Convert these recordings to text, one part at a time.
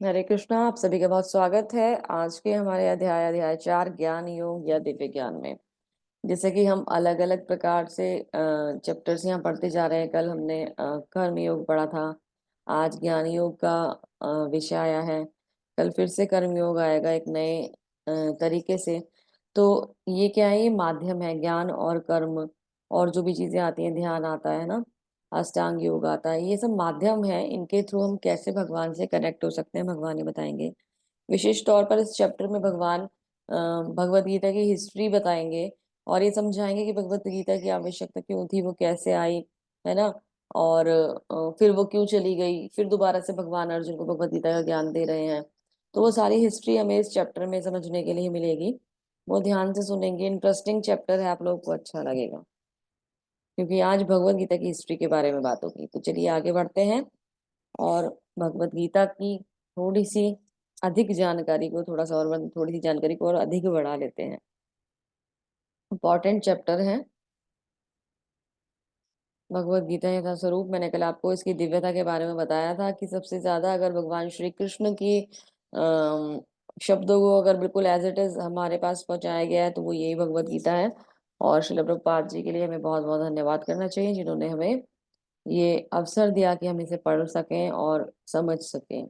हरे कृष्णा। आप सभी का बहुत स्वागत है आज के हमारे अध्याय 4 ज्ञान योग या दिव्य ज्ञान में। जैसे कि हम अलग अलग प्रकार से चैप्टर्स यहाँ पढ़ते जा रहे हैं। कल हमने कर्म योग पढ़ा था। आज ज्ञान योग का विषय आया है। कल फिर से कर्म योग आएगा एक नए तरीके से। तो ये क्या है, ये माध्यम है ज्ञान और कर्म। और जो भी चीजें आती हैं, ध्यान आता है ना, अष्टांग योग आता है, ये सब माध्यम है। इनके थ्रू हम कैसे भगवान से कनेक्ट हो सकते हैं, भगवान ही बताएंगे। विशेष तौर पर इस चैप्टर में भगवान भगवत गीता की हिस्ट्री बताएंगे और ये समझाएंगे कि भगवत गीता की आवश्यकता क्यों थी, वो कैसे आई, है ना। और फिर वो क्यों चली गई, फिर दोबारा से भगवान अर्जुन को भगवत गीता का ज्ञान दे रहे हैं। तो वो सारी हिस्ट्री हमें इस चैप्टर में समझने के लिए मिलेगी। वो ध्यान से सुनेंगे, इंटरेस्टिंग चैप्टर है, आप लोगों को अच्छा लगेगा, क्योंकि आज भगवत गीता की हिस्ट्री के बारे में बात होगी। तो चलिए आगे बढ़ते हैं और भगवत गीता की थोड़ी सी अधिक जानकारी को थोड़ा सा और थोड़ी सी जानकारी को और अधिक बढ़ा लेते हैं। इंपॉर्टेंट चैप्टर है भगवत गीता यथा स्वरूप। मैंने कल आपको इसकी दिव्यता के बारे में बताया था कि सबसे ज्यादा अगर भगवान श्री कृष्ण की शब्दों को अगर बिल्कुल एज इट इज हमारे पास पहुंचाया गया है तो वो यही भगवत गीता है। और श्रील प्रभुपाद जी के लिए हमें बहुत बहुत धन्यवाद करना चाहिए, जिन्होंने हमें ये अवसर दिया कि हम इसे पढ़ सकें और समझ सकें।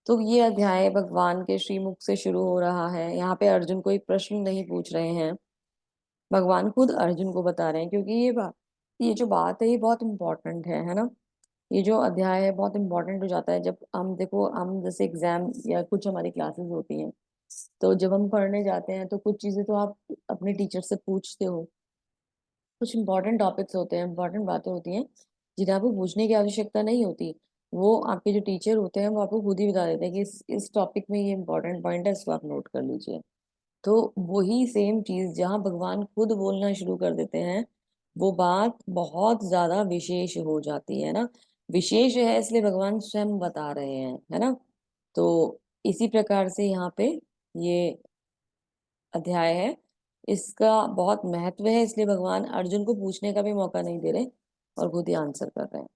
तो ये अध्याय भगवान के श्रीमुख से शुरू हो रहा है। यहाँ पे अर्जुन कोई प्रश्न नहीं पूछ रहे हैं, भगवान खुद अर्जुन को बता रहे हैं, क्योंकि ये जो बात है ये बहुत इंपॉर्टेंट है ना। ये जो अध्याय है बहुत इंपॉर्टेंट हो जाता है। जब हम देखो, हम जैसे एग्जाम या कुछ हमारी क्लासेस होती हैं, तो जब हम पढ़ने जाते हैं तो कुछ चीजें तो आप अपने टीचर से पूछते हो। कुछ इंपॉर्टेंट टॉपिक्स होते हैं, इंपॉर्टेंट बातें होती हैं जिन्हें आपको पूछने की आवश्यकता नहीं होती। वो आपके जो टीचर होते हैं वो आपको खुद ही बता देते हैं कि इस टॉपिक में ये इंपॉर्टेंट पॉइंट है, इसको आप नोट कर लीजिए। तो वही सेम चीज जहाँ भगवान खुद बोलना शुरू कर देते हैं, वो बात बहुत ज्यादा विशेष हो जाती है ना। विशेष है इसलिए भगवान स्वयं बता रहे हैं, है ना। तो इसी प्रकार से यहाँ पे ये अध्याय है, इसका बहुत महत्व है, इसलिए भगवान अर्जुन को पूछने का भी मौका नहीं दे रहे और खुद ही आंसर कर रहे हैं।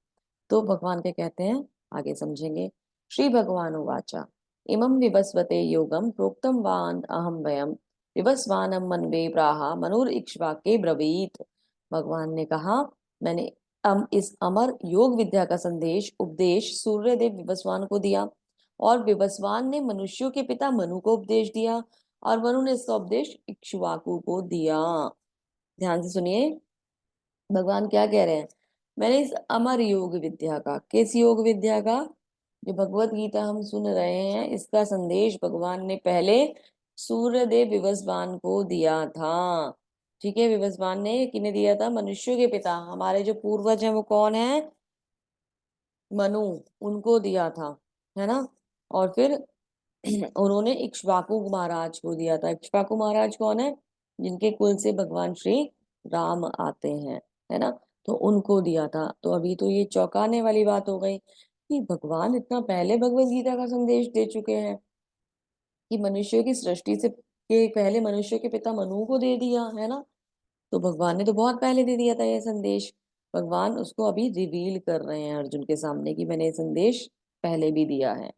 तो भगवान क्या कहते हैं आगे समझेंगे। श्री भगवान उवाचा इमं विवस्वते योगम प्रोक्तम वान अहम वयम विवस्वानम मनवे प्राहा मनुर इक्ष्वाके ब्रवीत। भगवान ने कहा, मैंने इस अमर योग विद्या का संदेश उपदेश सूर्यदेव विवस्वान को दिया, और विवस्वान ने मनुष्यों के पिता मनु को उपदेश दिया, और मनु ने इसका उपदेश इक्ष्वाकु को दिया। ध्यान से सुनिए, भगवान क्या कह रहे हैं। मैंने इस अमर योग विद्या का, किस योग विद्या का, जो भगवत गीता हम सुन रहे हैं, इसका संदेश भगवान ने पहले सूर्यदेव विवस्वान को दिया था। ठीक है, विवस्वान ने किन्हें दिया था, मनुष्यों के पिता, हमारे जो पूर्वज हैं वो कौन है, मनु, उनको दिया था, है ना। और फिर उन्होंने इक्ष्वाकु महाराज को दिया था। इक्ष्वाकु महाराज कौन है, जिनके कुल से भगवान श्री राम आते हैं, है ना। तो उनको दिया था। तो अभी तो ये चौंकाने वाली बात हो गई कि भगवान इतना पहले भगवत गीता का संदेश दे चुके हैं कि मनुष्यों की सृष्टि से के पहले मनुष्य के पिता मनु को दे दिया, है ना। तो भगवान ने तो बहुत पहले दे दिया था ये संदेश। भगवान उसको अभी रिवील कर रहे हैं अर्जुन के सामने कि मैंने ये संदेश पहले भी दिया है।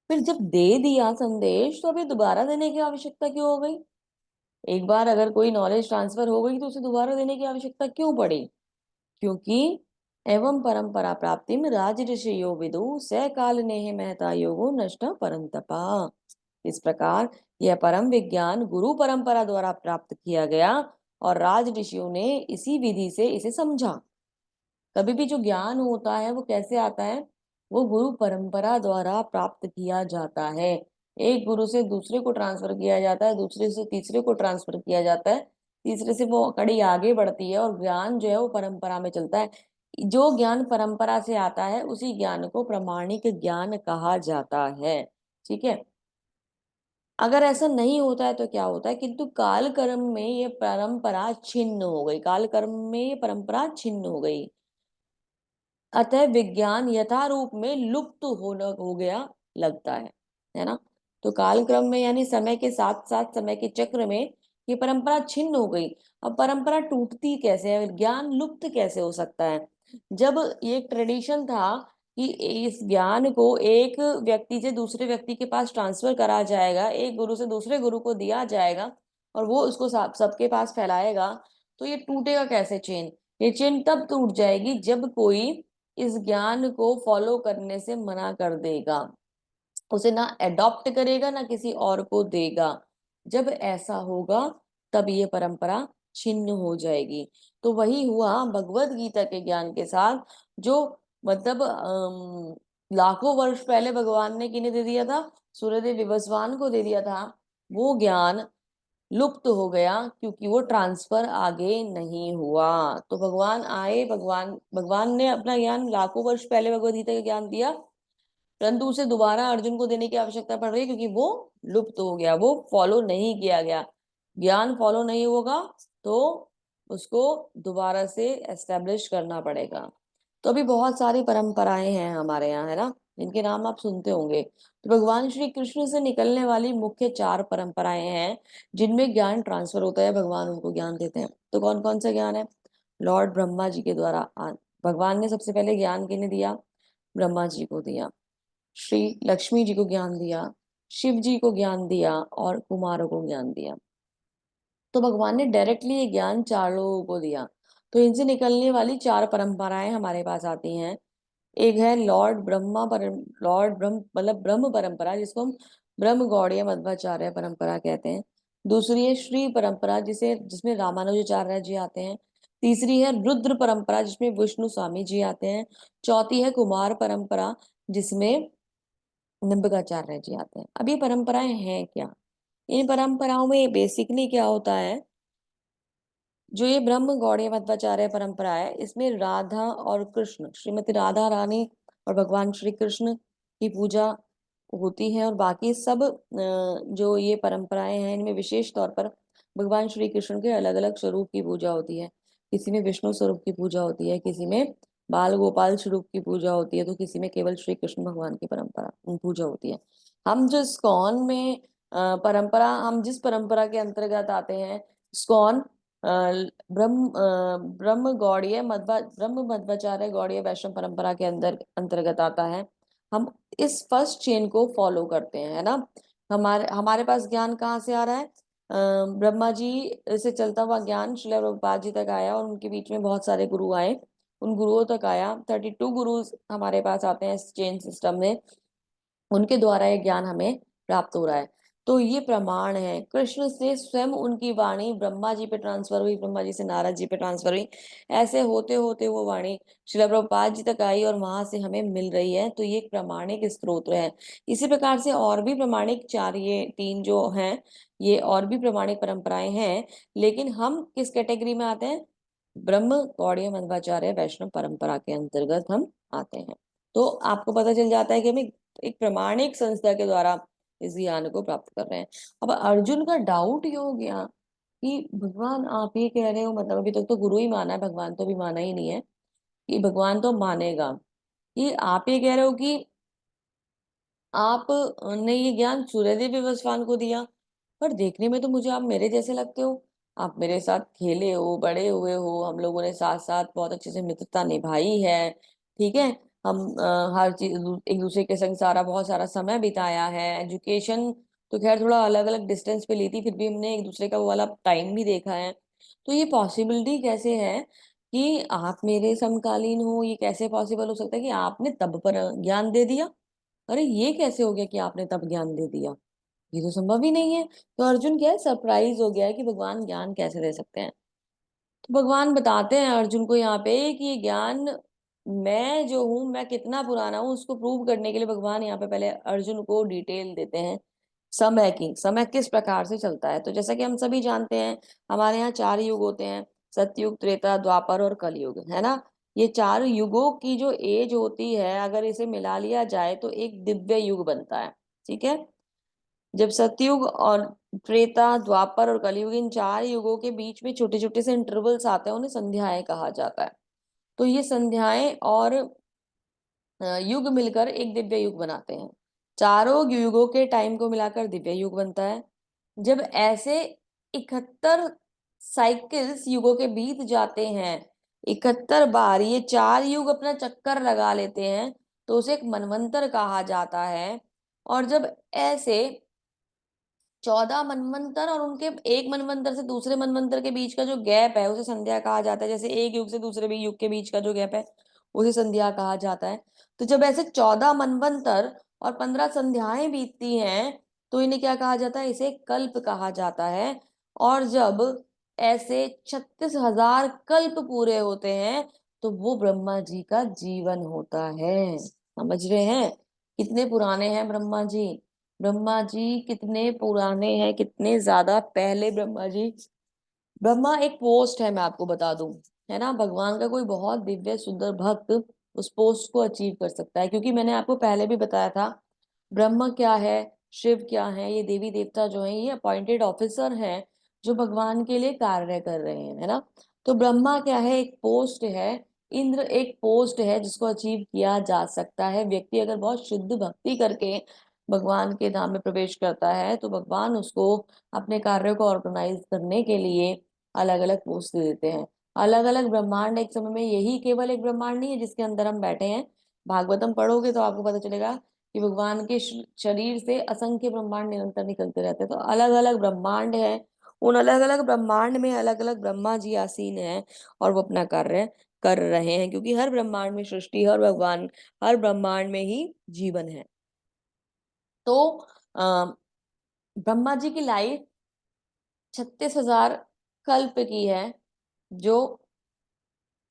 फिर जब दे दिया संदेश तो अभी दोबारा देने की आवश्यकता क्यों हो गई। एक बार अगर कोई नॉलेज ट्रांसफर हो गई तो उसे दोबारा देने की आवश्यकता क्यों पड़ी। क्योंकि एवं परंपरा प्राप्ति में राज ऋषियो विदु स काल नेह महता योगो नष्ट परंतपा। इस प्रकार यह परम विज्ञान गुरु परंपरा द्वारा प्राप्त किया गया और राज ऋषियों ने इसी विधि से इसे समझा। कभी भी जो ज्ञान होता है वो कैसे आता है, वो गुरु परंपरा द्वारा प्राप्त किया जाता है। एक गुरु से दूसरे को ट्रांसफर किया जाता है, दूसरे से तीसरे को ट्रांसफर किया जाता है, तीसरे से वो कड़ी आगे बढ़ती है और ज्ञान जो है वो परंपरा में चलता है। जो ज्ञान परंपरा से आता है उसी ज्ञान को प्रामाणिक ज्ञान कहा जाता है। ठीक है, अगर ऐसा नहीं होता है तो क्या होता है, किंतु काल कर्म में ये परंपरा छिन्न हो गई, काल कर्म में ये परंपरा छिन्न हो गई, अतः विज्ञान यथारूप में लुप्त होना हो गया लगता है ना। तो कालक्रम में यानी समय के साथ साथ समय के चक्र में ये परंपरा छिन्न हो गई। अब परंपरा टूटती कैसे है, ज्ञान लुप्त कैसे हो सकता है। जब ये ट्रेडिशन था कि इस ज्ञान को एक व्यक्ति से दूसरे व्यक्ति के पास ट्रांसफर करा जाएगा, एक गुरु से दूसरे गुरु को दिया जाएगा और वो उसको सबके पास फैलाएगा, तो ये टूटेगा कैसे चेन? ये चेन तब टूट जाएगी जब कोई इस ज्ञान को फॉलो करने से मना कर देगा, उसे ना अडॉप्ट करेगा ना किसी और को देगा। जब ऐसा होगा तब ये परंपरा छिन्न हो जाएगी। तो वही हुआ भगवत गीता के ज्ञान के साथ, जो मतलब लाखों वर्ष पहले भगवान ने किन्हें दे दिया था? सूर्यदेव विवस्वान को दे दिया था। वो ज्ञान लुप्त हो गया क्योंकि वो ट्रांसफर आगे नहीं हुआ। तो भगवान आए, भगवान ने अपना ज्ञान लाखों वर्ष पहले भगवत गीता का ज्ञान दिया, परंतु उसे दोबारा अर्जुन को देने की आवश्यकता पड़ रही है क्योंकि वो लुप्त हो गया, वो फॉलो नहीं किया गया। ज्ञान फॉलो नहीं होगा तो उसको दोबारा से एस्टेब्लिश करना पड़ेगा। तो अभी बहुत सारी परंपराएं हैं हमारे यहाँ, है ना, इनके नाम आप सुनते होंगे। तो भगवान श्री कृष्ण से निकलने वाली मुख्य 4 परंपराएं हैं जिनमें ज्ञान ट्रांसफर होता है, भगवान उनको ज्ञान देते हैं। तो कौन कौन सा ज्ञान है? लॉर्ड ब्रह्मा जी के द्वारा भगवान ने सबसे पहले ज्ञान किन्हें दिया? ब्रह्मा जी को दिया। श्री लक्ष्मी जी को ज्ञान दिया, शिव जी को ज्ञान दिया और कुमारों को ज्ञान दिया। तो भगवान ने डायरेक्टली ये ज्ञान 4 लोगों को दिया। तो इनसे निकलने वाली 4 परंपराएं हमारे पास आती हैं। एक है लॉर्ड ब्रह्म मतलब ब्रह्म परंपरा, जिसको हम ब्रह्म गौड़ीय मध्वाचार्य परंपरा कहते हैं। दूसरी है श्री परंपरा, जिसमें रामानुजाचार्य जी आते हैं। तीसरी है रुद्र परंपरा, जिसमें विष्णु स्वामी जी आते हैं। चौथी है कुमार परंपरा, जिसमें निम्बकाचार्य जी आते हैं। अब ये परंपराएं हैं क्या? इन परंपराओं में बेसिकली क्या होता है, जो ये ब्रह्म गौड़ीय मध्वाचार्य परंपरा है, इसमें राधा और कृष्ण, श्रीमती राधा रानी और भगवान श्री कृष्ण की पूजा होती है। और बाकी सब जो ये परंपराएं हैं, इनमें विशेष तौर पर भगवान श्री कृष्ण के अलग अलग स्वरूप की पूजा होती है। किसी में विष्णु स्वरूप की पूजा होती है, किसी में बाल गोपाल स्वरूप की पूजा होती है, तो किसी में केवल श्री कृष्ण भगवान की परंपरा पूजा होती है। हम जो इस्कॉन में हम जिस परंपरा के अंतर्गत आते हैं, इस्कॉन ब्रह्म मध्वाचार्य गौड़ीय वैष्णव परंपरा के अंतर्गत आता है। हम इस फर्स्ट चेन को फॉलो करते हैं, है ना। हमारे हमारे पास ज्ञान कहाँ से आ रहा है? ब्रह्मा जी से चलता हुआ ज्ञान श्रील प्रभुपाद जी तक आया और उनके बीच में बहुत सारे गुरु आए, उन गुरुओं तक आया। 32 गुरु हमारे पास आते हैं इस चेन सिस्टम में, उनके द्वारा ये ज्ञान हमें प्राप्त हो रहा है। तो ये प्रमाण है, कृष्ण से स्वयं उनकी वाणी ब्रह्मा जी पे ट्रांसफर हुई, ब्रह्मा जी से नारद जी पे ट्रांसफर हुई, ऐसे होते होते वो वाणी श्रील प्रभुपाद जी तक आई और वहां से हमें मिल रही है। तो ये एक प्रमाणिक स्त्रोत्र है। इसी प्रकार से और भी प्रमाणिक 4, ये 3 जो हैं, ये और भी प्रमाणिक परंपराएं हैं। लेकिन हम किस कैटेगरी में आते हैं? ब्रह्म गौड़ीय मध्वाचार्य वैष्णव परंपरा के अंतर्गत हम आते हैं। तो आपको पता चल जाता है कि हमें एक प्रमाणिक संस्था के द्वारा इस ज्ञान को प्राप्त कर रहे हैं। अब अर्जुन का डाउट ये हो गया कि भगवान आप ये कह रहे हो, मतलब अभी तक तो गुरु ही माना है, भगवान तो भी माना ही नहीं है, कि भगवान तो मानेगा, कि आप ये कह रहे हो कि आपने ये ज्ञान सूर्यदेव विवस्वान को दिया, पर देखने में तो मुझे आप मेरे जैसे लगते हो। आप मेरे साथ खेले हो, बड़े हुए हो, हम लोगों ने साथ साथ बहुत अच्छे से मित्रता निभाई है, ठीक है। हम हर चीज एक दूसरे के संग बहुत सारा समय बिताया है। एजुकेशन तो खैर थोड़ा अलग अलग डिस्टेंस पे ली थी, फिर भी हमने एक दूसरे का वो वाला टाइम भी देखा है। तो ये पॉसिबिलिटी कैसे है कि आप मेरे समकालीन हो? ये कैसे पॉसिबल हो सकता है कि आपने तब पर ज्ञान दे दिया? अरे ये कैसे हो गया कि आपने तब ज्ञान दे दिया? ये तो संभव ही नहीं है। तो अर्जुन क्या है, सरप्राइज हो गया है कि भगवान ज्ञान कैसे दे सकते हैं। तो भगवान बताते हैं अर्जुन को यहाँ पे कि ये ज्ञान, मैं जो हूं, मैं कितना पुराना हूं, उसको प्रूव करने के लिए भगवान यहाँ पे पहले अर्जुन को डिटेल देते हैं समय की, समय किस प्रकार से चलता है। तो जैसा कि हम सभी जानते हैं, हमारे यहाँ 4 युग होते हैं, सतयुग, त्रेता, द्वापर और कलयुग, है ना। ये 4 युगों की जो एज होती है, अगर इसे मिला लिया जाए तो एक दिव्य युग बनता है, ठीक है। जब सतयुग और त्रेता, द्वापर और कलयुग, इन 4 युगों के बीच में छोटे छोटे से इंटरवल्स आते हैं, उन्हें संध्याएं कहा जाता है। तो ये संध्याएं और युग मिलकर एक दिव्य युग बनाते हैं। चारों युगों के टाइम को मिलाकर दिव्य युग बनता है। जब ऐसे 71 साइकिल्स युगों के बीत जाते हैं, 71 बार ये 4 युग अपना चक्कर लगा लेते हैं, तो उसे एक मनवंतर कहा जाता है। और जब ऐसे 14 मनवंतर और उनके एक मनवंतर से दूसरे मनवंतर के बीच का जो गैप है उसे संध्या कहा जाता है। जैसे एक युग से दूसरे भी युग के बीच का जो गैप है उसे संध्या कहा जाता है। तो जब ऐसे 14 मनवंतर और 15 संध्याएं बीतती हैं तो इन्हें क्या कहा जाता है, इसे कल्प कहा जाता है। और जब ऐसे 36,000 कल्प पूरे होते हैं तो वो ब्रह्मा जी का जीवन होता है। समझ रहे हैं कितने पुराने हैं ब्रह्मा जी। ब्रह्मा जी कितने पुराने हैं, कितने ज्यादा पहले ब्रह्मा जी। ब्रह्मा एक पोस्ट है, मैं आपको बता दूं, है ना। भगवान का कोई बहुत दिव्य सुंदर भक्त उस पोस्ट को अचीव कर सकता है, क्योंकि मैंने आपको पहले भी बताया था ब्रह्म क्या है, शिव क्या है, ये देवी देवता जो है ये अपॉइंटेड ऑफिसर हैं जो भगवान के लिए कार्य कर रहे हैं, है ना। तो ब्रह्मा क्या है, एक पोस्ट है। इंद्र एक पोस्ट है जिसको अचीव किया जा सकता है। व्यक्ति अगर बहुत शुद्ध भक्ति करके भगवान के धाम में प्रवेश करता है तो भगवान उसको अपने कार्यों को ऑर्गेनाइज करने के लिए अलग अलग पोस्ट देते हैं। अलग अलग ब्रह्मांड एक समय में, यही केवल एक ब्रह्मांड नहीं है जिसके अंदर हम बैठे हैं। भागवतम पढ़ोगे तो आपको पता चलेगा कि भगवान के शरीर से असंख्य ब्रह्मांड निरंतर निकलते रहते हैं। तो अलग अलग ब्रह्मांड है, उन अलग अलग ब्रह्मांड में अलग अलग ब्रह्मा जी आसीन हैं और वो अपना कार्य कर रहे हैं, क्योंकि हर ब्रह्मांड में सृष्टि, हर भगवान, हर ब्रह्मांड में ही जीवन है। तो अ, ब्रह्मा जी की लाइफ 36,000 कल्प की है, जो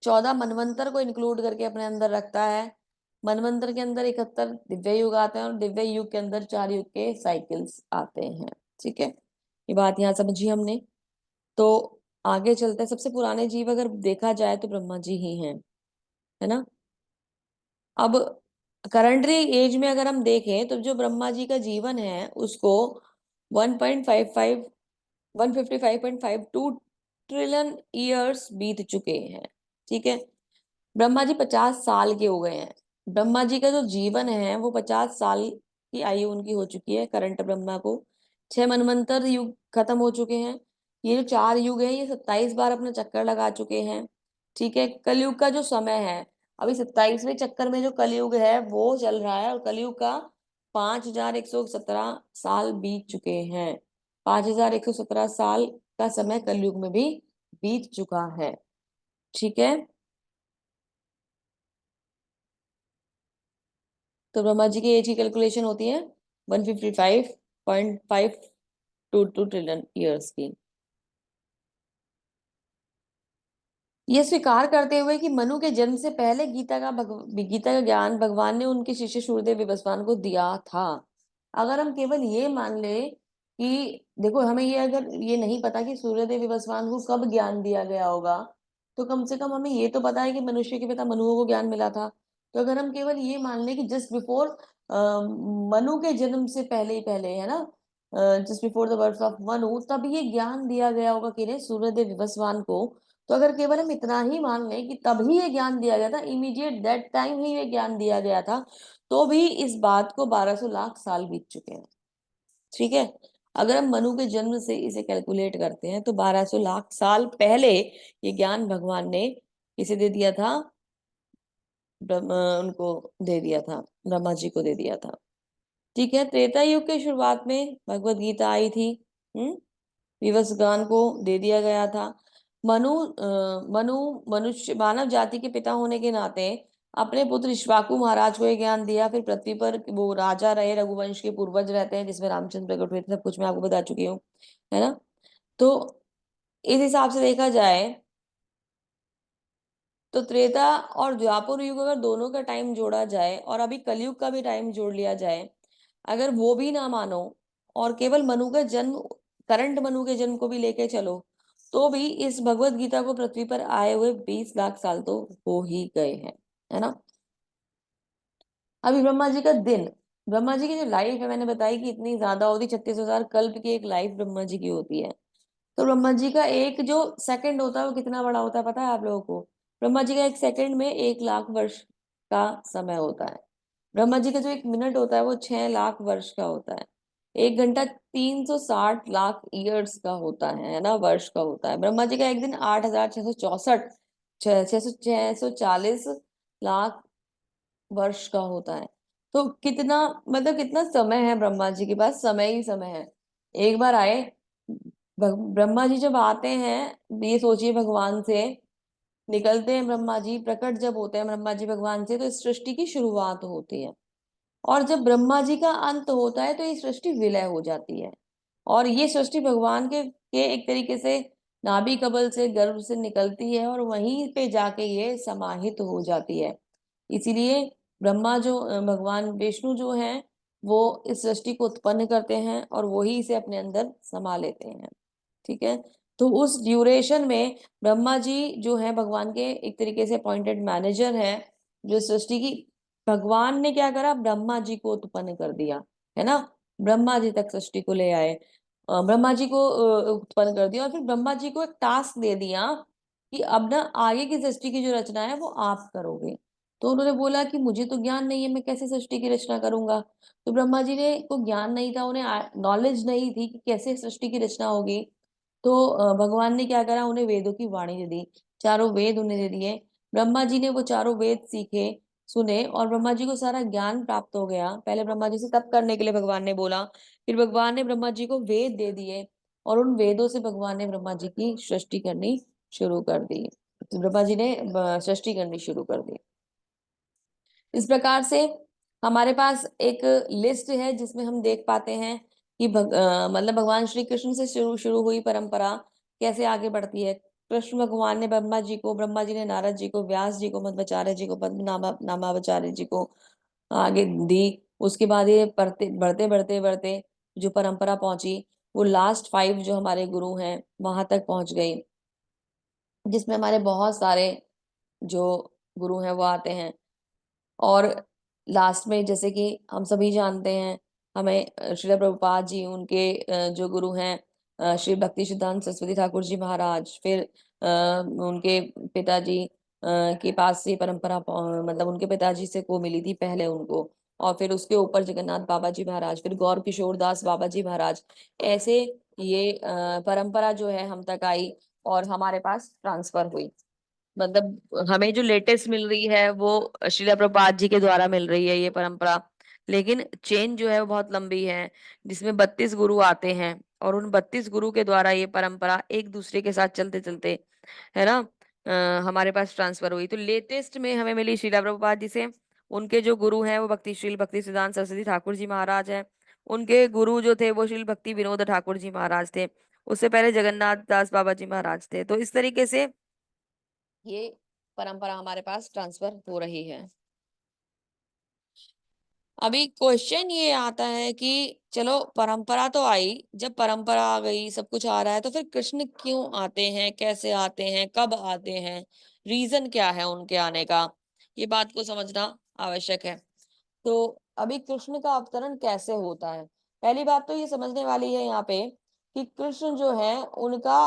14 मनवंतर को इंक्लूड करके अपने अंदर रखता है। मनवंतर के अंदर 71 दिव्य युग आते हैं और दिव्य युग के अंदर 4 युग के साइकिल्स आते हैं। ठीक है, ये बात यहाँ समझी हमने। तो आगे चलते हैं। सबसे पुराने जीव अगर देखा जाए तो ब्रह्मा जी ही हैं, है ना। अब करंटली एज में अगर हम देखें तो जो ब्रह्मा जी का जीवन है उसको 1.55 155.52 ट्रिलियन ईयर्स बीत चुके हैं। ठीक है, ब्रह्मा जी 50 साल के हो गए हैं। ब्रह्मा जी का जो जीवन है वो 50 साल की आयु उनकी हो चुकी है करंट ब्रह्मा को। 6 मनवंतर युग खत्म हो चुके हैं। ये जो 4 युग है ये 27 बार अपना चक्कर लगा चुके हैं। ठीक है, कलयुग का जो समय है, अभी 27वें चक्कर में जो कलयुग है वो चल रहा है, और कलयुग का 5,117 साल बीत चुके हैं। 5,117 साल का समय कलयुग में भी बीत चुका है। ठीक है, तो ब्रह्मा जी की एज की कैलकुलेशन होती है 155.522 ट्रिलियन ईयर्स की। ये स्वीकार करते हुए कि मनु के जन्म से पहले गीता का ज्ञान भगवान ने उनके शिष्य सूर्यदेव विवस्वान को दिया था। अगर हम केवल ये मान ले कि देखो, हमें ये अगर ये नहीं पता कि सूर्यदेव विवस्वान को कब ज्ञान दिया गया होगा, तो कम से कम हमें ये तो पता है कि मनुष्य के पिता मनु को ज्ञान मिला था। तो अगर हम केवल ये मान ले कि जस्ट बिफोर मनु के जन्म से पहले ही पहले, है ना, just before the birth of Manu, तब ये ज्ञान दिया गया होगा किन्हें, सूर्यदेव विवस्वान को। तो अगर केवल हम इतना ही मान लें कि तभी ये ज्ञान दिया गया था, इमीडिएट दैट टाइम ही ये ज्ञान दिया गया था, तो भी इस बात को 1200 लाख साल बीत चुके हैं। ठीक है, अगर हम मनु के जन्म से इसे कैलकुलेट करते हैं तो 1200 लाख साल पहले ये ज्ञान भगवान ने किसे दे दिया था, उनको दे दिया था, ब्रह्मा जी को दे दिया था। ठीक है, त्रेता युग के शुरुआत में भगवत गीता आई थी। विवस्वान को दे दिया गया था। मनु मनुष्य मानव जाति के पिता होने के नाते अपने पुत्र इक्ष्वाकु महाराज को ये ज्ञान दिया। फिर पृथ्वी पर वो राजा रहे, रघुवंश के पूर्वज रहते हैं जिसमें रामचंद्र प्रकट हुए थे, सब कुछ मैं आपको बता चुकी हूँ, है ना। तो इस हिसाब से देखा जाए तो त्रेता और द्वापर युग अगर दोनों का टाइम जोड़ा जाए और अभी कलयुग का भी टाइम जोड़ लिया जाए, अगर वो भी ना मानो और केवल मनु का जन्म, करंट मनु के जन्म को भी लेके चलो, तो भी इस भगवत गीता को पृथ्वी पर आए हुए 20 लाख साल तो हो ही गए हैं, है ना। अभी ब्रह्मा जी का दिन, ब्रह्मा जी की जो लाइफ है मैंने बताई कि इतनी ज्यादा होती, 36,000 कल्प की एक लाइफ ब्रह्मा जी की होती है। तो ब्रह्मा जी का एक जो सेकंड होता है वो कितना बड़ा होता है पता है आप लोगों को? ब्रह्मा जी का एक सेकंड में 1 लाख वर्ष का समय होता है। ब्रह्मा जी का जो एक मिनट होता है वो 6 लाख वर्ष का होता है। 1 घंटा 360 लाख ईयर्स का होता है ना, वर्ष का होता है। ब्रह्मा जी का एक दिन 8,664 640 लाख वर्ष का होता है। तो कितना, मतलब कितना समय है ब्रह्मा जी के पास, समय ही समय है। एक बार आए, ब्रह्मा जी जब आते हैं, ये सोचिए भगवान से निकलते हैं ब्रह्मा जी, प्रकट जब होते हैं ब्रह्मा जी भगवान से, तो इस सृष्टि की शुरुआत होती है। और जब ब्रह्मा जी का अंत होता है तो ये सृष्टि विलय हो जाती है। और ये सृष्टि भगवान के एक तरीके से नाभि कमल से, गर्भ से निकलती है और वहीं पे जाके ये समाहित हो जाती है। इसीलिए ब्रह्मा जो भगवान विष्णु जो हैं, वो इस सृष्टि को उत्पन्न करते हैं और वही इसे अपने अंदर समा लेते हैं। ठीक है। तो उस ड्यूरेशन में ब्रह्मा जी जो है भगवान के एक तरीके से अपॉइंटेड मैनेजर है, जो सृष्टि की, भगवान ने क्या करा, ब्रह्मा जी को उत्पन्न कर दिया, है ना। ब्रह्मा जी तक सृष्टि को ले आए, ब्रह्मा जी को उत्पन्न कर दिया, और फिर ब्रह्मा जी को एक टास्क दे दिया कि अब ना आगे की सृष्टि की जो रचना है वो आप करोगे। तो उन्होंने बोला कि मुझे तो ज्ञान नहीं है, मैं कैसे सृष्टि की रचना करूंगा। तो ब्रह्मा जी ने को ज्ञान नहीं था, उन्हें नॉलेज नहीं थी कि कैसे सृष्टि की रचना होगी। तो भगवान ने क्या करा, उन्हें वेदों की वाणी दे दी, चारों वेद उन्हें दे दिए। ब्रह्मा जी ने वो चारों वेद सीखे, सुने, और ब्रह्मा जी को सारा ज्ञान प्राप्त हो गया। पहले ब्रह्मा जी से तप करने के लिए भगवान ने बोला, फिर भगवान ने ब्रह्मा जी को वेद दे दिए, और उन वेदों से भगवान ने ब्रह्मा जी की सृष्टि करनी शुरू कर दी। तो ब्रह्मा जी ने सृष्टि करनी शुरू कर दी। इस प्रकार से हमारे पास एक लिस्ट है जिसमें हम देख पाते हैं कि मतलब भगवान श्री कृष्ण से शुरू शुरू हुई परंपरा कैसे आगे बढ़ती है। कृष्ण भगवान ने ब्रह्मा जी ने नारद जी को, व्यास जी को, मध्वाचार्य जी को, नामाचार्य जी को आगे दी। उसके बाद ये बढ़ते बढ़ते बढ़ते बढ़ते जो परंपरा पहुंची, वो लास्ट 5 जो हमारे गुरु हैं वहां तक पहुंच गई, जिसमें हमारे बहुत सारे जो गुरु हैं वो आते हैं। और लास्ट में जैसे कि हम सभी जानते हैं, हमें श्रील प्रभुपाद जी, उनके जो गुरु हैं श्री भक्ति सिद्धांत सरस्वती ठाकुर जी महाराज, फिर उनके पिताजी के पास से परंपरा मतलब उनके पिताजी से को मिली थी पहले उनको, और फिर उसके ऊपर जगन्नाथ बाबा जी महाराज, फिर गौर किशोर दास बाबा जी महाराज, ऐसे ये परंपरा जो है हम तक आई और हमारे पास ट्रांसफर हुई। मतलब हमें जो लेटेस्ट मिल रही है वो श्रीला प्रभुपाद जी के द्वारा मिल रही है ये परंपरा, लेकिन चेन जो है वो बहुत लंबी है, जिसमें 32 गुरु आते हैं, और उन 32 गुरु के द्वारा ये परंपरा एक दूसरे के साथ चलते चलते, है ना, हमारे पास ट्रांसफर हुई। तो लेटेस्ट में हमें मिली श्रीला प्रभुपाद जी से। उनके जो गुरु हैं वो भक्ति सिद्धांत सरस्वती ठाकुर जी महाराज हैं। उनके गुरु जो थे वो श्री भक्ति विनोद ठाकुर जी महाराज थे। उससे पहले जगन्नाथ दास बाबा जी महाराज थे। तो इस तरीके से ये परंपरा हमारे पास ट्रांसफर हो रही है। अभी क्वेश्चन ये आता है कि चलो परंपरा तो आई, जब परंपरा आ गई, सब कुछ आ रहा है, तो फिर कृष्ण क्यों आते हैं, कैसे आते हैं, कब आते हैं, रीजन क्या है उनके आने का, ये बात को समझना आवश्यक है। तो अभी कृष्ण का अवतरण कैसे होता है, पहली बात तो ये समझने वाली है यहाँ पे कि कृष्ण जो है उनका